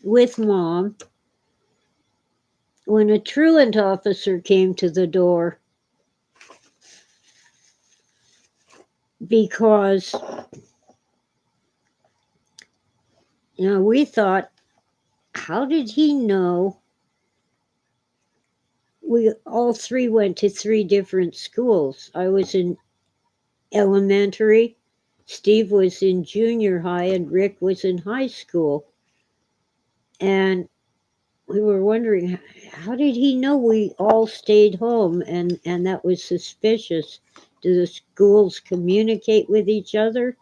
with Mom when a truant officer came to the door because we thought, how did he know? We all three went to 3 different schools. I was in elementary, Steve was in junior high, and Rick was in high school. And we were wondering, how did he know we all stayed home? And that was suspicious. Do the schools communicate with each other?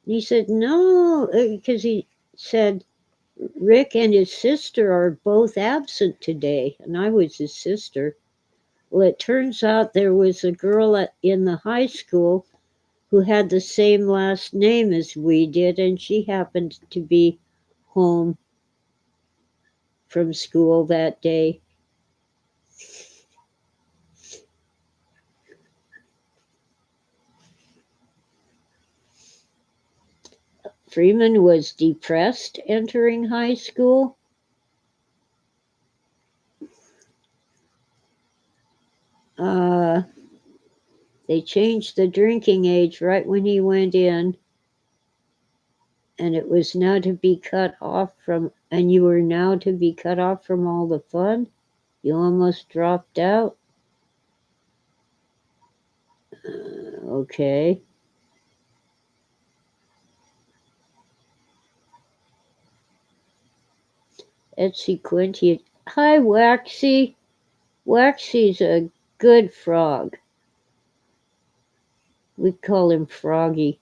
And he said, no, because he said, Rick and his sister are both absent today. And I was his sister. Well, it turns out there was a girl in the high school who had the same last name as we did, and she happened to be home from school that day. Freeman was depressed entering high school. They changed the drinking age right when he went in, and it was now to be cut off from, and you were now to be cut off from all the fun. You almost dropped out. Okay. Etsy Quinty. Hi, Waxy. Waxy's a good frog. We call him Froggy.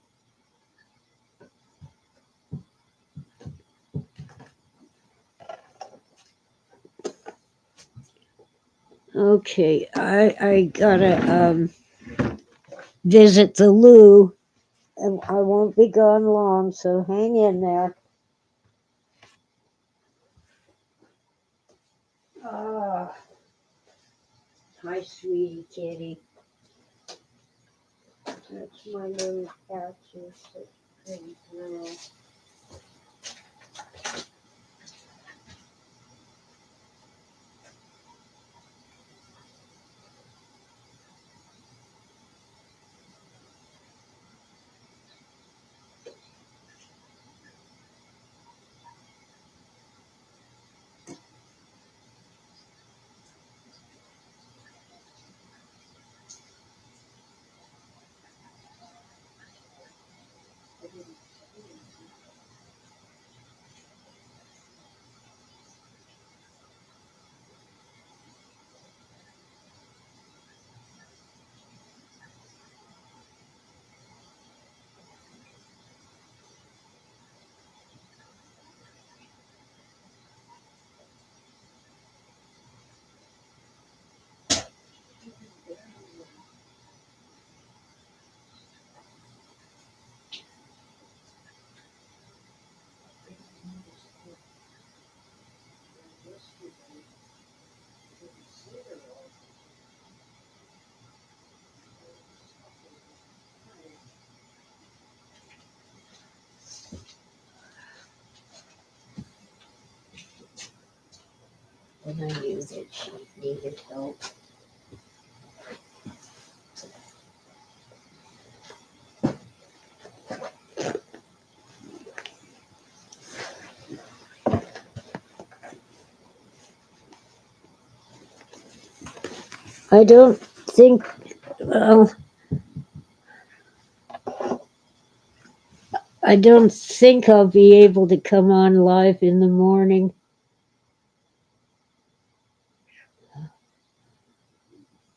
Okay, I gotta visit the loo, and I won't be gone long, so hang in there. Ah, hi, sweetie kitty. That's my little cactus. Such a pretty girl. And I knew that she needed help. I don't think, well, I don't think I'll be able to come on live in the morning.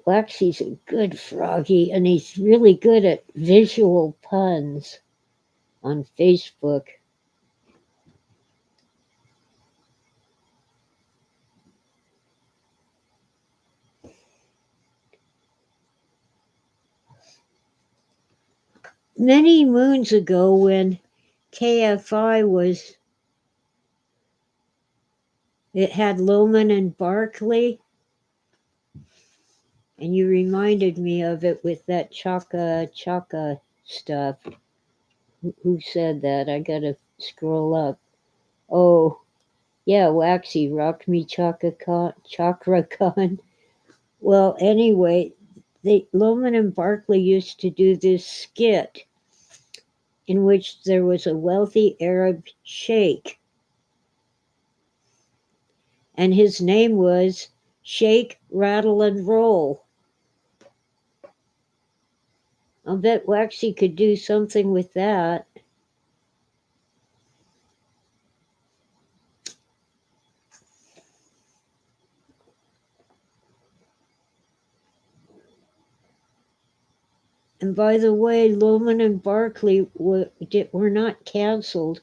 Waxy's a good froggy, and he's really good at visual puns on Facebook. Many moons ago, when KFI was, it had Loman and Barkley, and you reminded me of it with that Chaka Chaka stuff. Who said that? I gotta scroll up. Oh, yeah, Waxy, Rock Me Chakra Khan. Well, anyway, Loman and Barkley used to do this skit in which there was a wealthy Arab sheikh, and his name was Shake, Rattle, and Roll. I'll bet Waxy could do something with that. And by the way, Loman and Barkley were not canceled.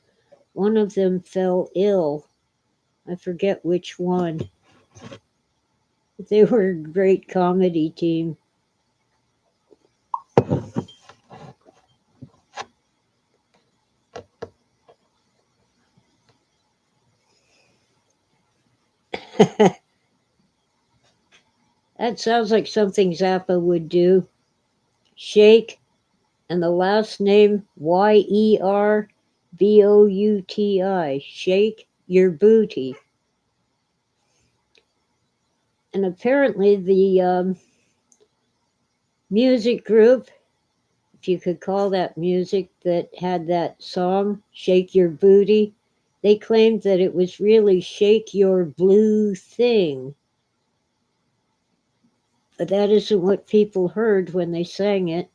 One of them fell ill. I forget which one. They were a great comedy team. That sounds like something Zappa would do. Shake, and the last name Yerbouti. Shake your booty. And apparently the music group, if you could call that music, that had that song, Shake Your Booty, they claimed that it was really Shake Your Blue Thing. But that isn't what people heard when they sang it.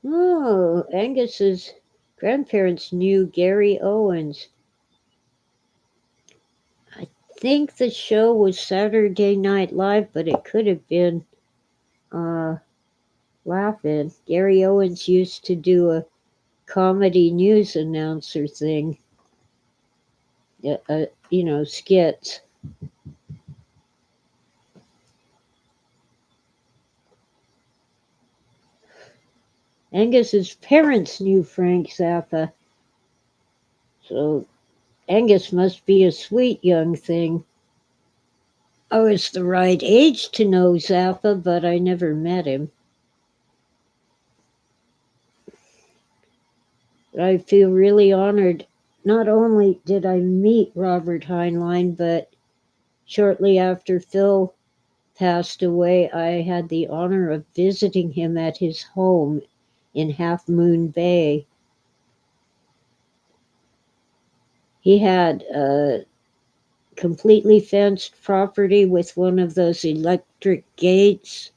Oh, Angus's grandparents knew Gary Owens. I think the show was Saturday Night Live, but it could have been Laugh-In. Gary Owens used to do a comedy news announcer thing, skits. Angus's parents knew Frank Zappa, so Angus must be a sweet young thing. I was the right age to know Zappa, but I never met him. I feel really honored. Not only did I meet Robert Heinlein, but shortly after Phil passed away, I had the honor of visiting him at his home in Half Moon Bay. He had a completely fenced property with one of those electric gates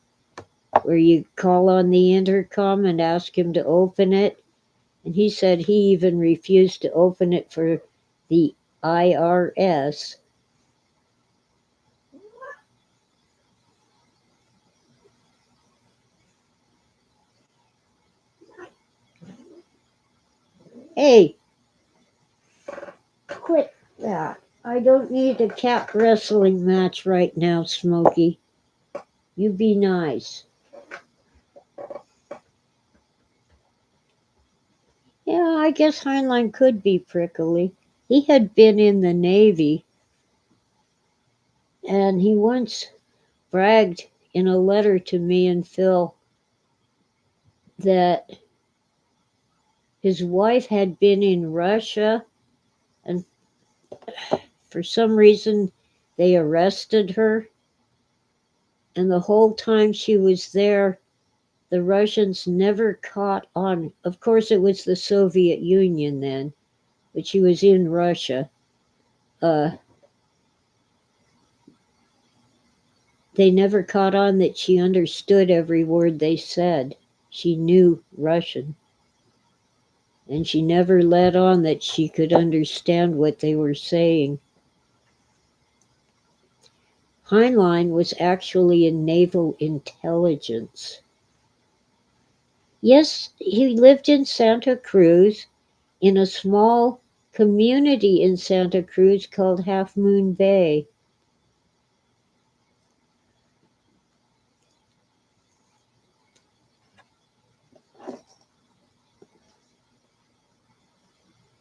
where you call on the intercom and ask him to open it. And he said he even refused to open it for the IRS. Hey, quit that. I don't need a cat wrestling match right now, Smokey. You be nice. Yeah, I guess Heinlein could be prickly. He had been in the Navy, and he once bragged in a letter to me and Phil that his wife had been in Russia, and for some reason they arrested her. And the whole time she was there, the Russians never caught on. Of course, it was the Soviet Union then, but she was in Russia. They never caught on that she understood every word they said. She knew Russian. And she never let on that she could understand what they were saying. Heinlein was actually in naval intelligence. Yes, he lived in Santa Cruz, in a small community in Santa Cruz called Half Moon Bay.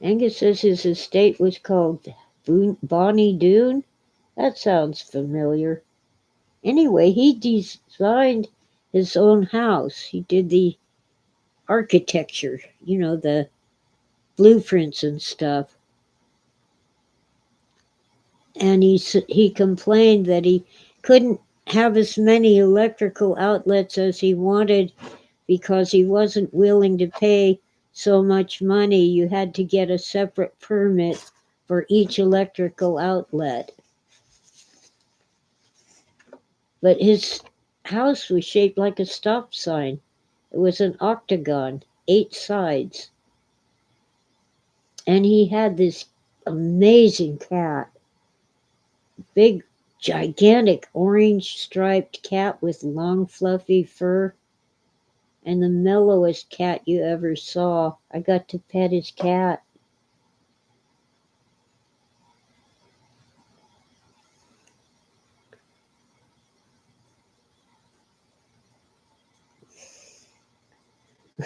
Angus says his estate was called Bonnie Doon. That sounds familiar. Anyway, he designed his own house. He did the architecture, the blueprints and stuff. And he complained that he couldn't have as many electrical outlets as he wanted because he wasn't willing to pay so much money. You had to get a separate permit for each electrical outlet. But his house was shaped like a stop sign. It was an octagon, 8 sides. And he had this amazing cat, big, gigantic orange striped cat with long, fluffy fur, and the mellowest cat you ever saw. I got to pet his cat.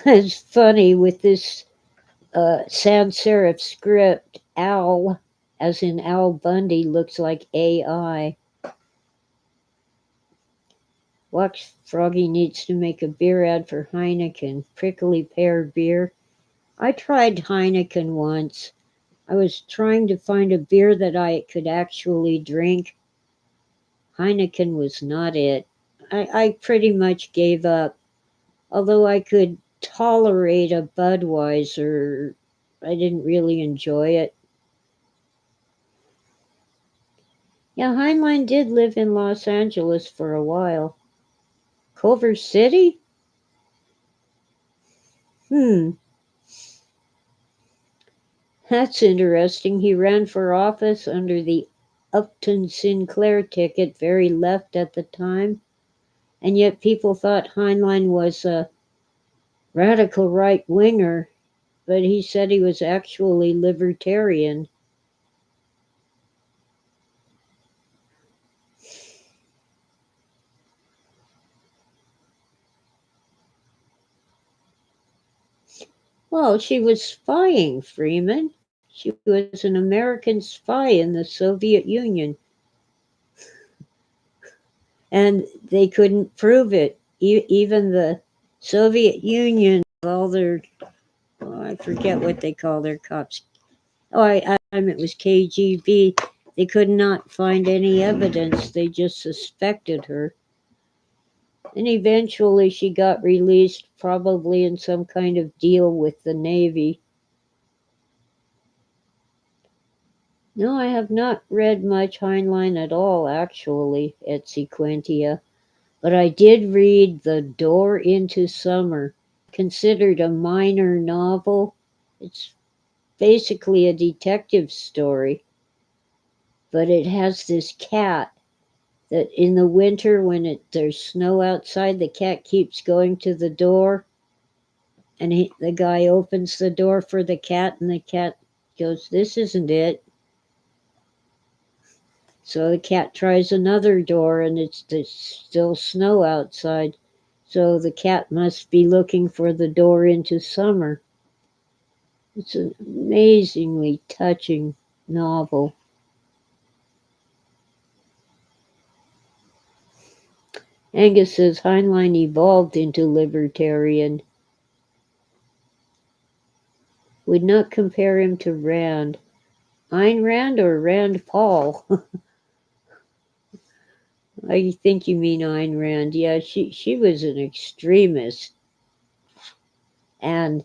It's funny with this sans serif script, Al, as in Al Bundy, looks like AI. Wax Froggy needs to make a beer ad for Heineken, prickly pear beer. I tried Heineken once. I was trying to find a beer that I could actually drink. Heineken was not it. I pretty much gave up. Although I could tolerate a Budweiser, I didn't really enjoy it. Yeah, Heinlein did live in Los Angeles for a while. Culver City? That's interesting. He ran for office under the Upton Sinclair ticket, very left at the time, and yet people thought Heinlein was a radical right winger, but he said he was actually libertarian. Well, she was spying, Freeman. She was an American spy in the Soviet Union, and they couldn't prove it. Even the Soviet Union, all their, I forget what they call their cops. It was KGB. They could not find any evidence. They just suspected her. And eventually she got released, probably in some kind of deal with the Navy. No, I have not read much Heinlein at all, actually, at Sequentia. But I did read The Door into Summer, considered a minor novel. It's basically a detective story, but it has this cat that in the winter when there's snow outside, the cat keeps going to the door, and the guy opens the door for the cat, and the cat goes, "This isn't it." So the cat tries another door, and there's still snow outside. So the cat must be looking for the door into summer. It's an amazingly touching novel. Angus says Heinlein evolved into libertarian. Would not compare him to Rand. Ayn Rand or Rand Paul? I think you mean Ayn Rand. Yeah, she was an extremist. And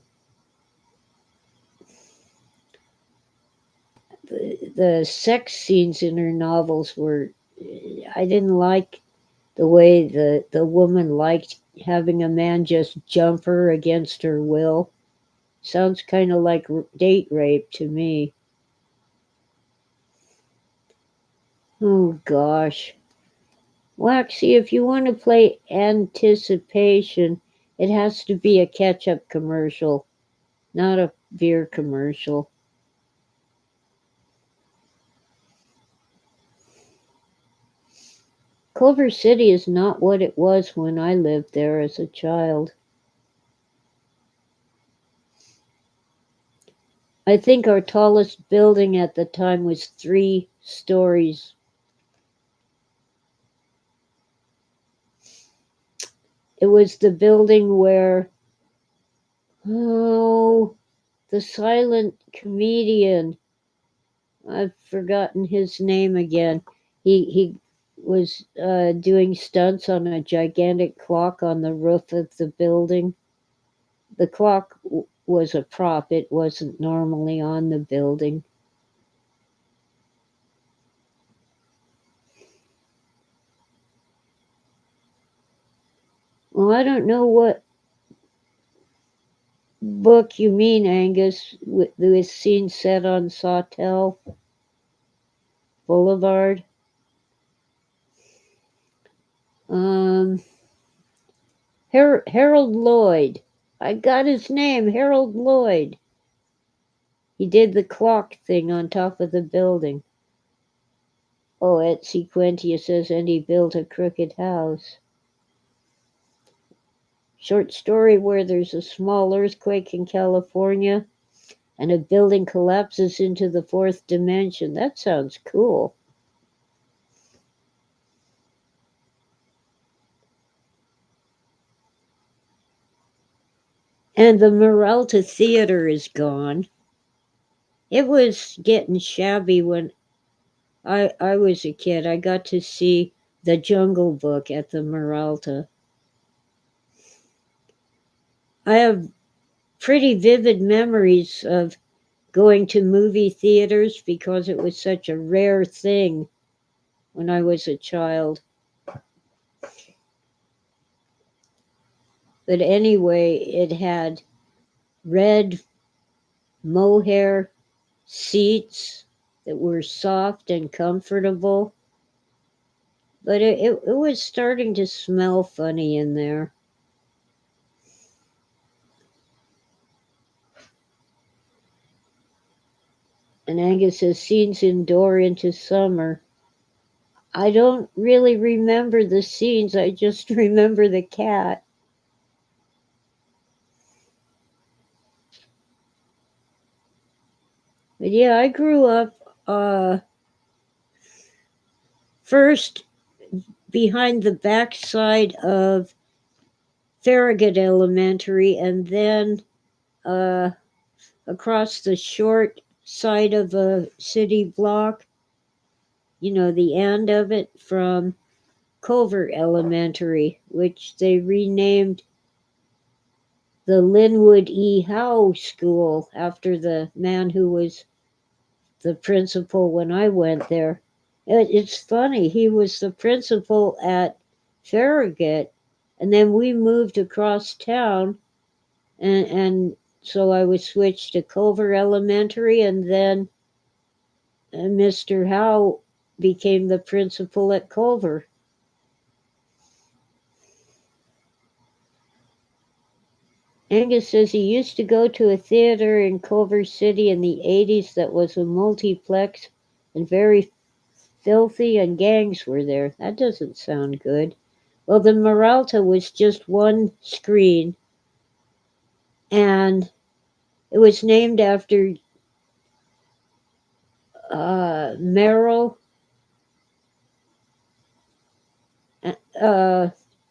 the sex scenes in her novels were, I didn't like the way the woman liked having a man just jump her against her will. Sounds kind of like date rape to me. Oh gosh. Waxy, if you want to play anticipation, it has to be a ketchup commercial, not a beer commercial. Culver City is not what it was when I lived there as a child. I think our tallest building at the time was 3 stories. It was the building where, oh, the silent comedian, I've forgotten his name again. He was doing stunts on a gigantic clock on the roof of the building. The clock was a prop, it wasn't normally on the building. Well, I don't know what book you mean, Angus, with this scene set on Sawtell Boulevard. Um, Harold Lloyd. I got his name, Harold Lloyd. He did the clock thing on top of the building. Oh, at Sequentia says, and he built a crooked house. Short story where there's a small earthquake in California and a building collapses into the 4th dimension. That sounds cool. And the Peralta Theater is gone. It was getting shabby when I was a kid. I got to see The Jungle Book at the Peralta. I have pretty vivid memories of going to movie theaters because it was such a rare thing when I was a child. But anyway, it had red mohair seats that were soft and comfortable. But it was starting to smell funny in there. And Angus says, scenes indoor into summer. I don't really remember the scenes, I just remember the cat. But yeah, I grew up first behind the backside of Farragut Elementary and then across the short side of a city block, the end of it from Culver Elementary, which they renamed the Linwood E. Howe School after the man who was the principal when I went there. It's funny, he was the principal at Farragut, and then we moved across town, and so I was switched to Culver Elementary, and then Mr. Howe became the principal at Culver. Angus says he used to go to a theater in Culver City in the 80s that was a multiplex and very filthy, and gangs were there. That doesn't sound good. Well, the Maralta was just one screen, and it was named after Merrill,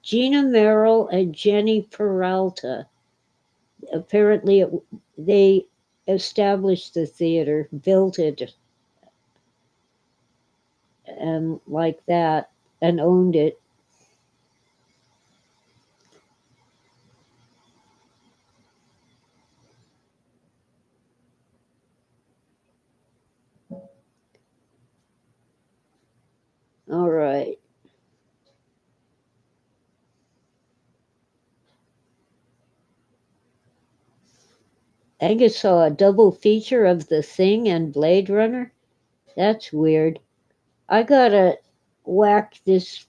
Gina Merrill and Jenny Peralta. Apparently, they established the theater, built it, and like that, and owned it. All right. Angus saw a double feature of The Thing and Blade Runner. That's weird. I gotta whack this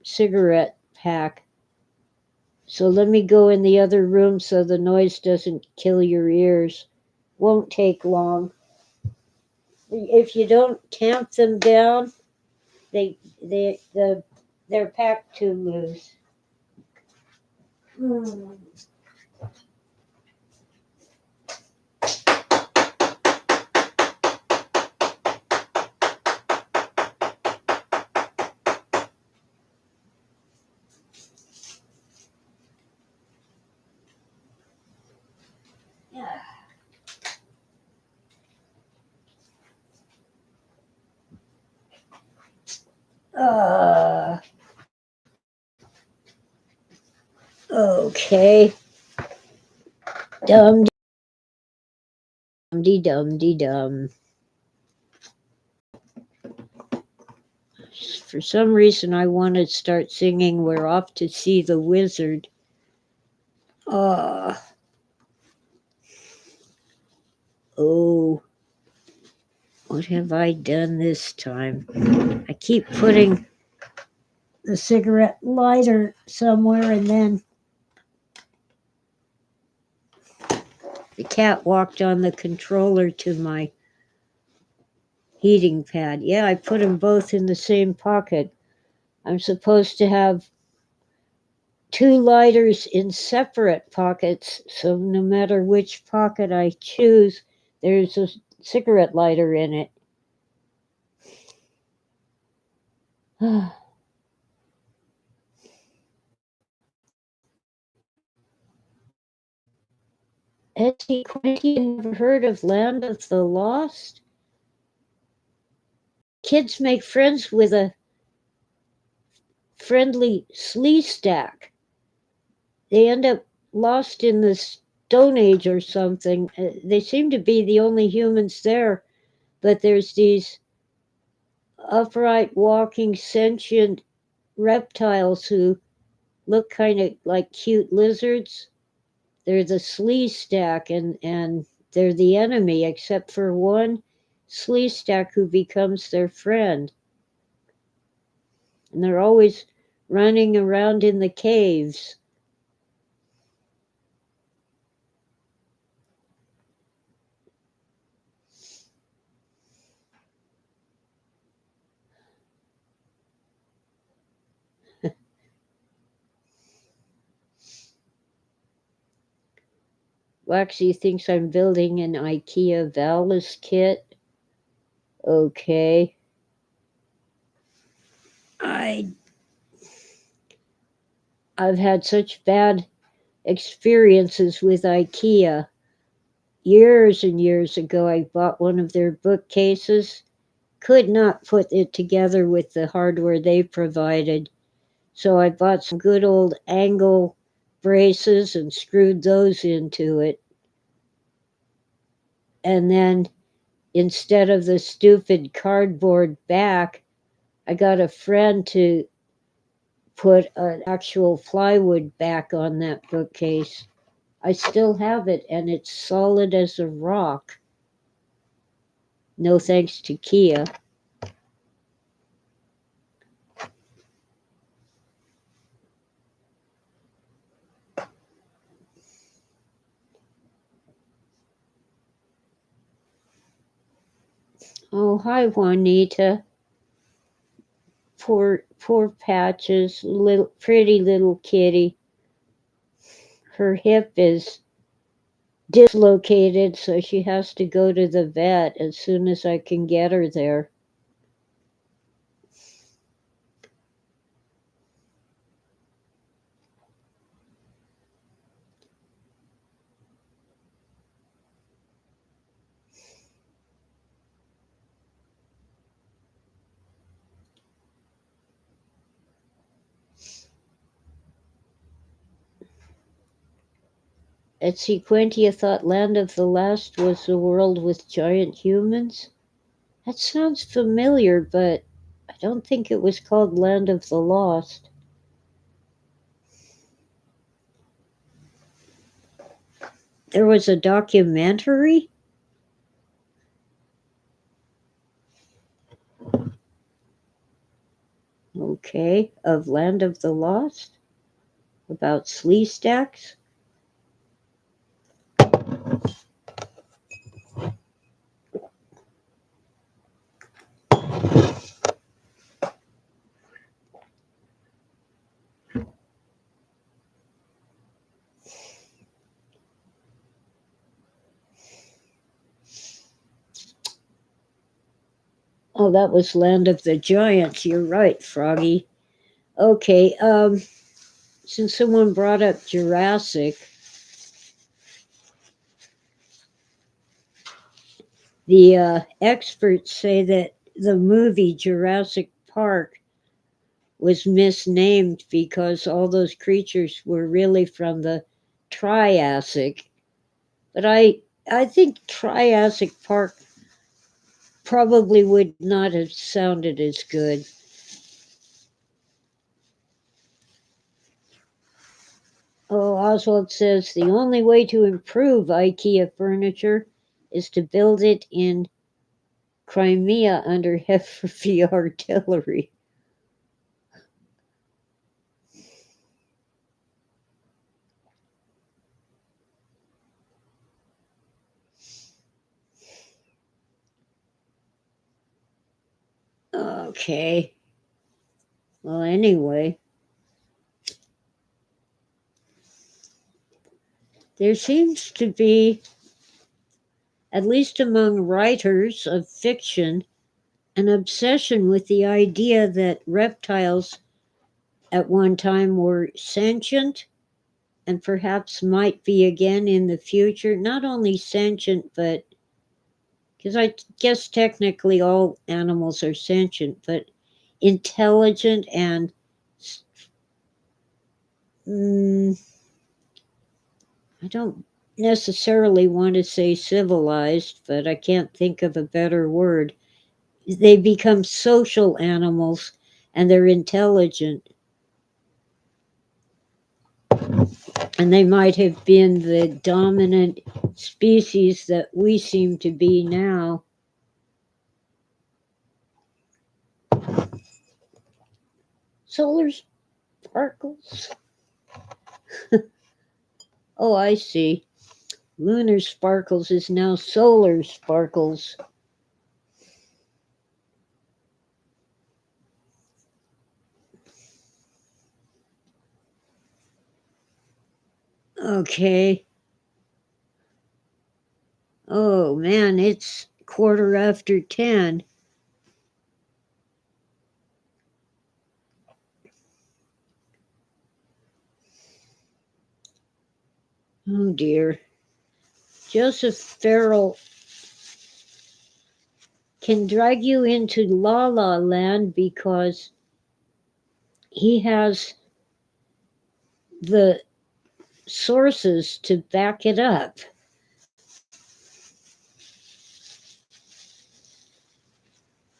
cigarette pack. So let me go in the other room so the noise doesn't kill your ears. Won't take long. If you don't tamp them down, they're packed too loose. Yeah. Okay. Dum dee dum dee dum. For some reason, I want to start singing "We're Off to See the Wizard." Oh, what have I done this time? I keep putting the cigarette lighter somewhere, and then the cat walked on the controller to my heating pad. Yeah, I put them both in the same pocket. I'm supposed to have two lighters in separate pockets, so no matter which pocket I choose, there's a cigarette lighter in it. Etsy Quinty, never heard of Land of the Lost? Kids make friends with a friendly slee stack. They end up lost in the Stone Age or something. They seem to be the only humans there, but there's these upright walking sentient reptiles who look kind of like cute lizards. They're the slee stack, and they're the enemy, except for one Sleestak who becomes their friend. And they're always running around in the caves. Waxy thinks I'm building an IKEA Valis kit. Okay. I've had such bad experiences with IKEA. Years and years ago, I bought one of their bookcases. Could not put it together with the hardware they provided. So I bought some good old angle braces and screwed those into it. And then instead of the stupid cardboard back, I got a friend to put an actual plywood back on that bookcase. I still have it, and it's solid as a rock. No thanks to Kia. Oh, hi, Juanita. Poor Patches, pretty little kitty. Her hip is dislocated, so she has to go to the vet as soon as I can get her there. At Sequentia thought Land of the Lost was the world with giant humans. That sounds familiar, but I don't think it was called Land of the Lost. There was a documentary? Okay, of Land of the Lost? About Sleestaks? Oh, that was Land of the Giants. You're right, Froggy. Okay, since someone brought up Jurassic, the experts say that the movie Jurassic Park was misnamed because all those creatures were really from the Triassic. But I think Triassic Park probably would not have sounded as good. Oh, Oswald says the only way to improve IKEA furniture is to build it in Crimea under heavy artillery. Okay. Well, anyway, there seems to be, at least among writers of fiction, an obsession with the idea that reptiles at one time were sentient and perhaps might be again in the future. Not only sentient, but because I guess technically all animals are sentient, but intelligent and I don't necessarily want to say civilized, but I can't think of a better word. They become social animals and they're intelligent. And they might have been the dominant species that we seem to be now. Solar sparkles. Oh, I see. Lunar sparkles is now solar sparkles. Okay. Oh man, it's 10:15. Oh dear. Joseph Farrell can drag you into La La Land because he has the sources to back it up.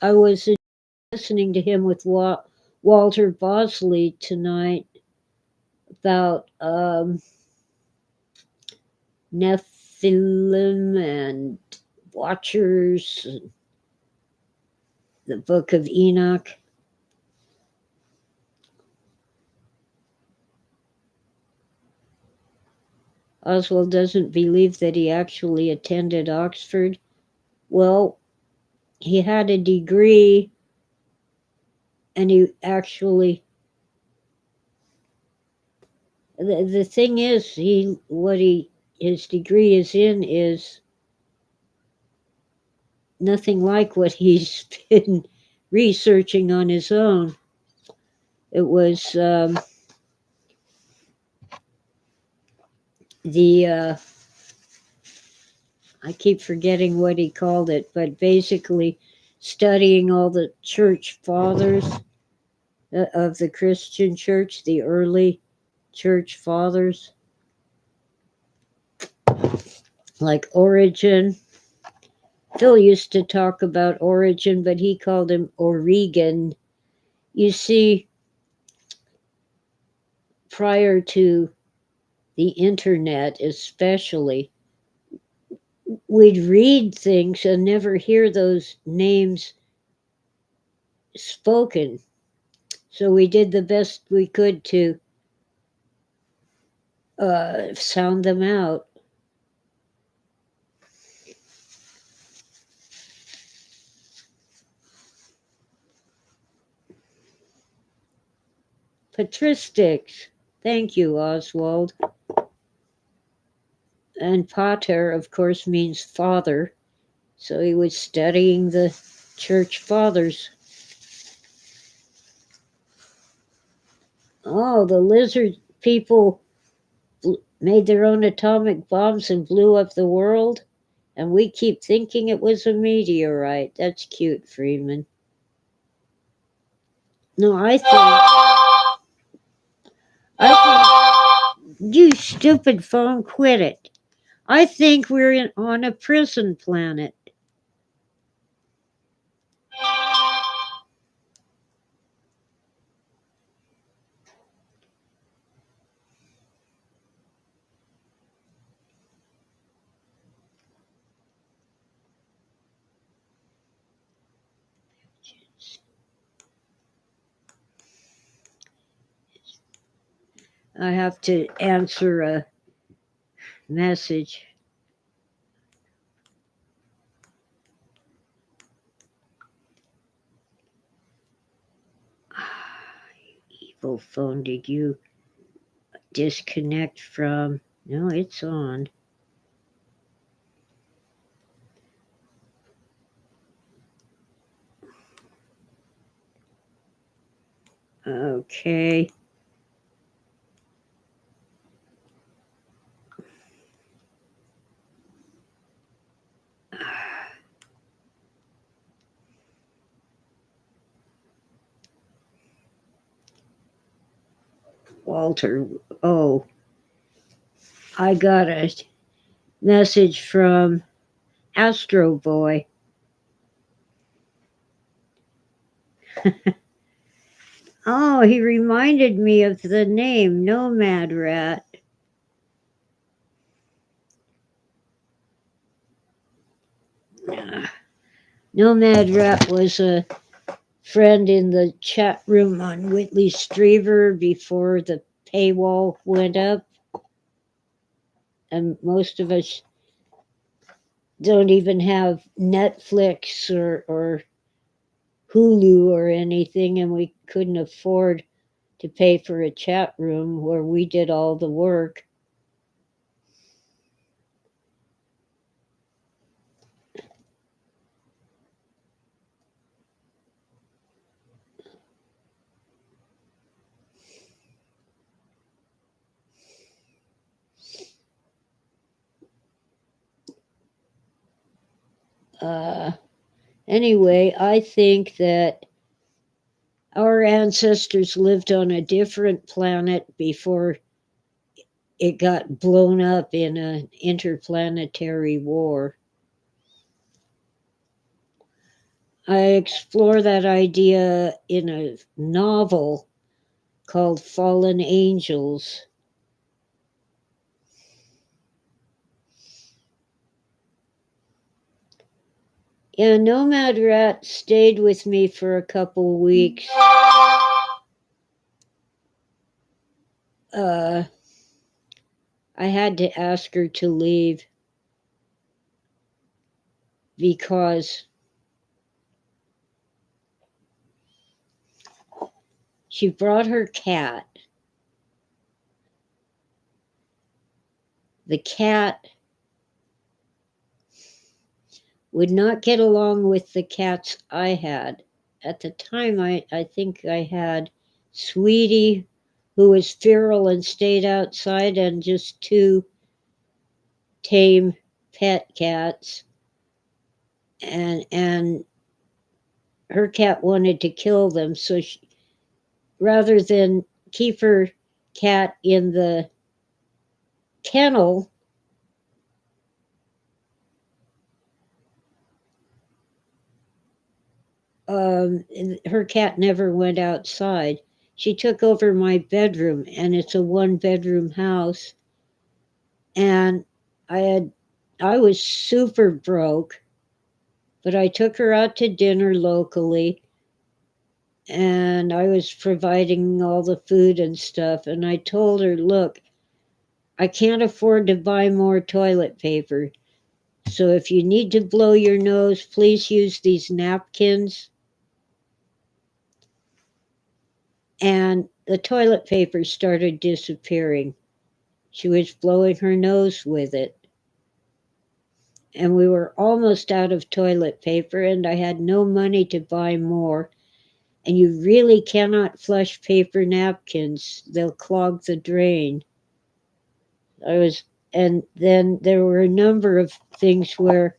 I was listening to him with Walter Bosley tonight about Nephilim and Watchers, the Book of Enoch. Oswald doesn't believe that he actually attended Oxford. Well, he had a degree, and he actually. The thing is, his degree is in is nothing like what he's been researching on his own. It was I keep forgetting what he called it, but basically studying all the church fathers of the Christian church, the early church fathers, like Origen. Phil used to talk about Origen, but he called him Origen. You see, prior to the internet, especially, we'd read things and never hear those names spoken. So we did the best we could to sound them out. Patristics. Thank you, Oswald. And pater, of course, means father. So he was studying the church fathers. Oh, the lizard people made their own atomic bombs and blew up the world. And we keep thinking it was a meteorite. That's cute, Freeman. No, I think, you stupid phone, quit it. I think we're on a prison planet. I have to answer a message. Evil phone, did you disconnect from? No, it's on. Okay. Walter, oh, I got a message from Astro Boy. Oh, he reminded me of the name Nomad Rat. Nomad Rat was a friend in the chat room on Whitley Striever before the paywall went up. And most of us don't even have Netflix or Hulu or anything, and we couldn't afford to pay for a chat room where we did all the work. Anyway, I think that our ancestors lived on a different planet before it got blown up in an interplanetary war. I explore that idea in a novel called Fallen Angels. Yeah, Nomad Rat stayed with me for a couple weeks. I had to ask her to leave because she brought her cat. The cat would not get along with the cats I had. At the time, I think I had Sweetie, who was feral and stayed outside, and just two tame pet cats. And her cat wanted to kill them, so she, rather than keep her cat in the kennel, her cat never went outside. She took over my bedroom, and it's a one-bedroom house. And I was super broke, but I took her out to dinner locally, and I was providing all the food and stuff. And I told her, look, I can't afford to buy more toilet paper. So if you need to blow your nose, please use these napkins. And the toilet paper started disappearing. She was blowing her nose with it. And we were almost out of toilet paper, and I had no money to buy more. And you really cannot flush paper napkins, they'll clog the drain. And then there were a number of things where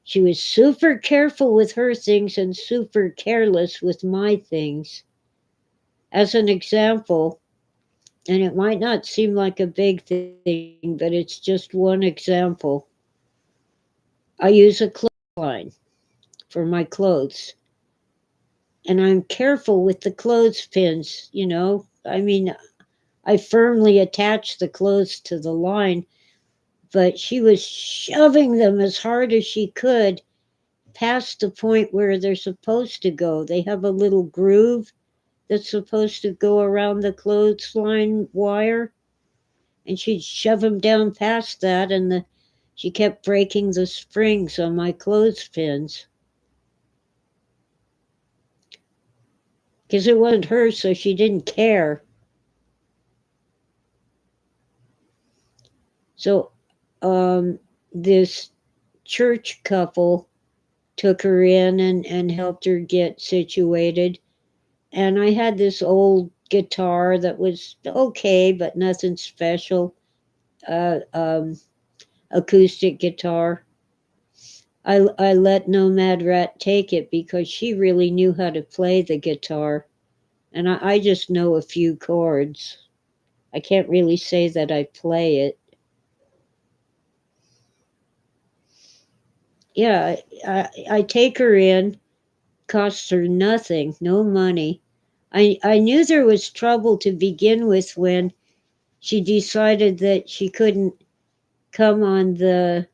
she was super careful with her things and super careless with my things. As an example, and it might not seem like a big thing, but it's just one example. I use a clothesline for my clothes, and I'm careful with the clothespins, you know. I mean, I firmly attach the clothes to the line, but she was shoving them as hard as she could past the point where they're supposed to go. They have a little groove that's supposed to go around the clothesline wire, and she'd shove them down past that, and she kept breaking the springs on my clothespins. Because it wasn't her, so she didn't care. So this church couple took her in and helped her get situated. And I had this old guitar that was okay, but nothing special. Uh, um, Acoustic guitar. I let Nomad Rat take it because she really knew how to play the guitar. And I just know a few chords. I can't really say that I play it. Yeah, I take her in, costs her nothing, no money. I knew there was trouble to begin with when she decided that she couldn't come on the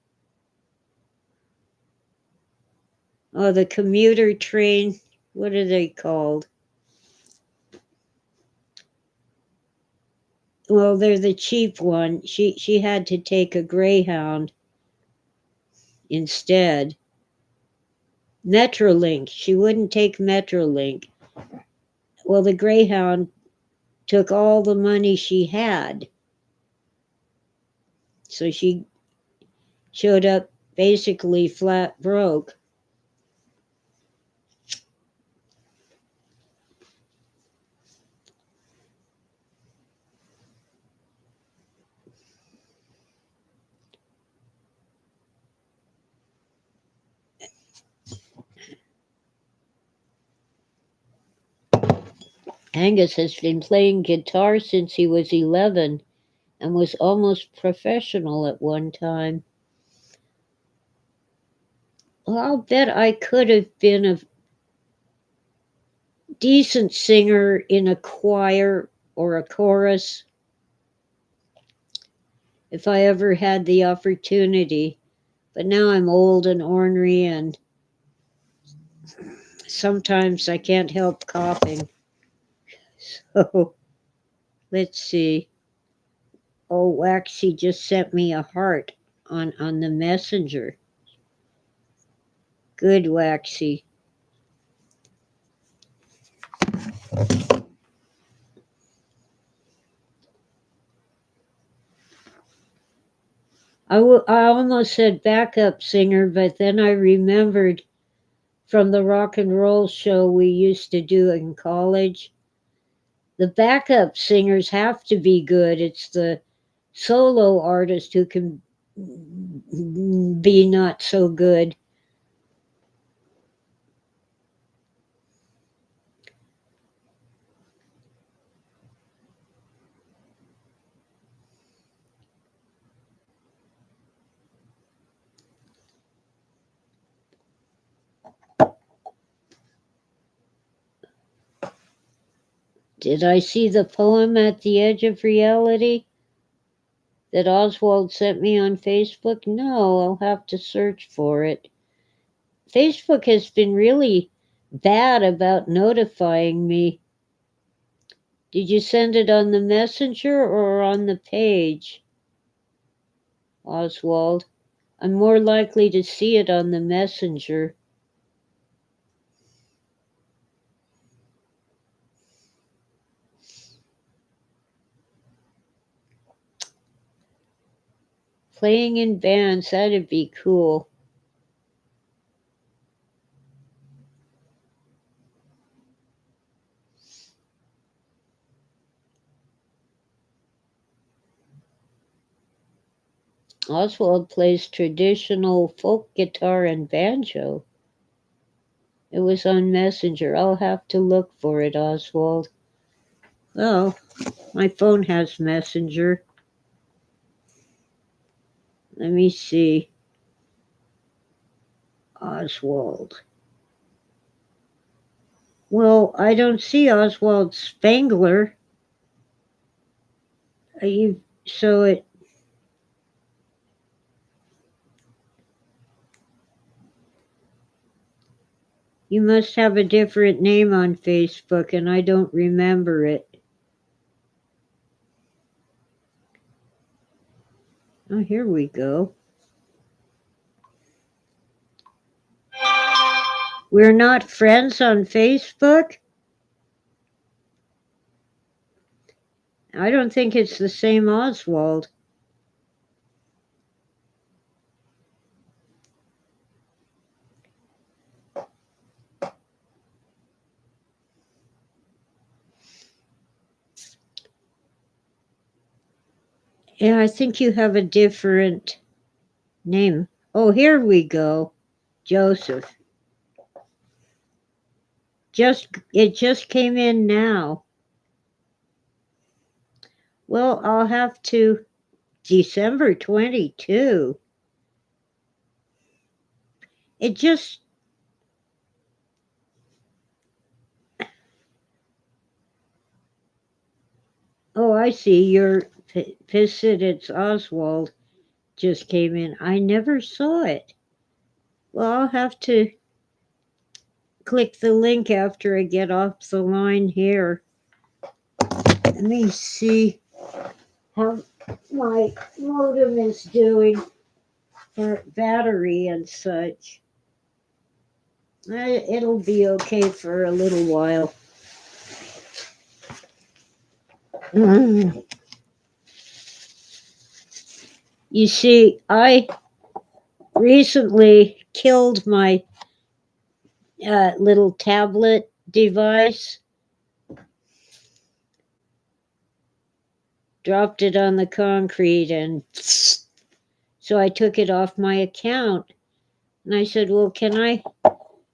commuter train What are they called? Well, they're the cheap one. She had to take a Greyhound instead. Metrolink. She wouldn't take Metrolink. Well, the Greyhound took all the money she had. So she showed up basically flat broke. Angus has been playing guitar since he was 11 and was almost professional at one time. Well, I'll bet I could have been a decent singer in a choir or a chorus if I ever had the opportunity. But now I'm old and ornery, and sometimes I can't help coughing. So let's see. Oh, Waxy just sent me a heart on the messenger. Good, Waxy. I almost said backup singer, but then I remembered from the rock and roll show we used to do in college. The backup singers have to be good. It's the solo artist who can be not so good. Did I see the poem At the Edge of Reality that Oswald sent me on Facebook? No, I'll have to search for it. Facebook has been really bad about notifying me. Did you send it on the messenger or on the page, Oswald? I'm more likely to see it on the messenger. Playing in bands, that'd be cool. Oswald plays traditional folk guitar and banjo. It was on Messenger. I'll have to look for it, Oswald. Oh, my phone has Messenger. Let me see. Oswald. Well, I don't see Oswald Spangler. So it. You must have a different name on Facebook, and I don't remember it. Oh, here we go. We're not friends on Facebook? I don't think it's the same Oswald. Yeah, I think you have a different name. Oh, here we go. Joseph. It just came in now. Well, I'll have to December 22. It just Oh, I see. Your visit. It's Oswald just came in. I never saw it. Well, I'll have to click the link after I get off the line here. Let me see how my modem is doing for battery and such. It'll be okay for a little while. You see, I recently killed my little tablet device, dropped it on the concrete, and so I took it off my account. And I said, well, can I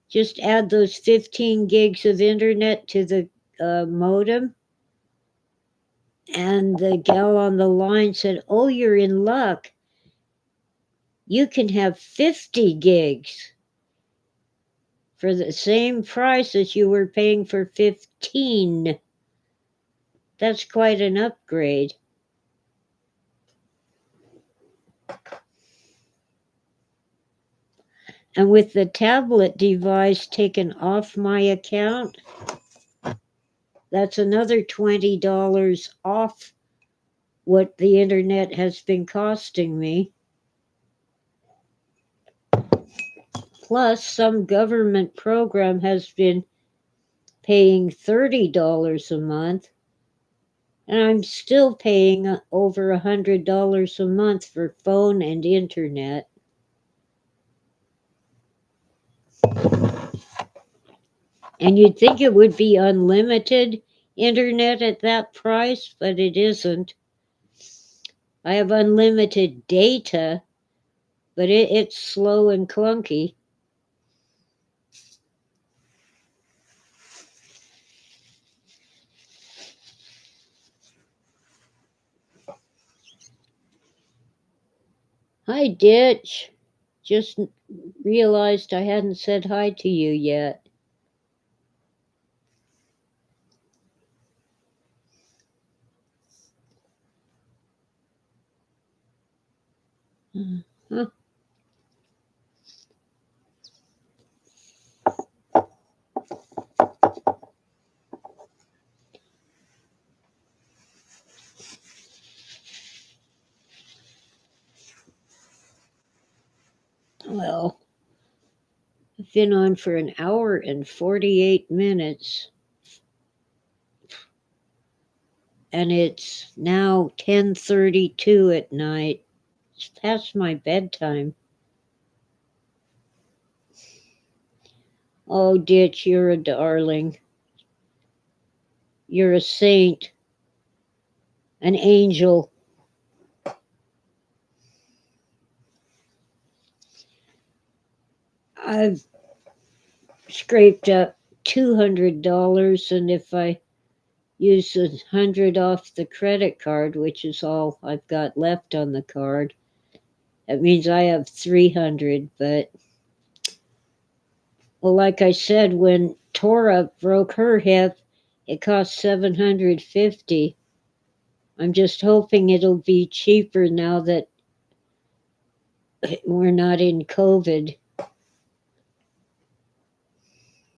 just add those 15 gigs of internet to the modem? And the gal on the line said, oh, you're in luck. You can have 50 gigs for the same price as you were paying for 15. That's quite an upgrade. And with the tablet device taken off my account, that's another $20 off what the internet has been costing me. Plus, some government program has been paying $30 a month, and I'm still paying over $100 a month for phone and internet. And you'd think it would be unlimited internet at that price, but it isn't. I have unlimited data, but it's slow and clunky. Hi, Ditch. Just realized I hadn't said hi to you yet. Huh. Well, I've been on for an hour and 48 minutes. And it's now 10:32 at night. It's past my bedtime. Oh, Ditch, you're a darling. You're a saint, an angel. I've scraped up $200, and if I use $100 off the credit card, which is all I've got left on the card, that means I have $300. But, well, like I said, when Tora broke her hip, it cost $750. I'm just hoping it'll be cheaper now that we're not in COVID.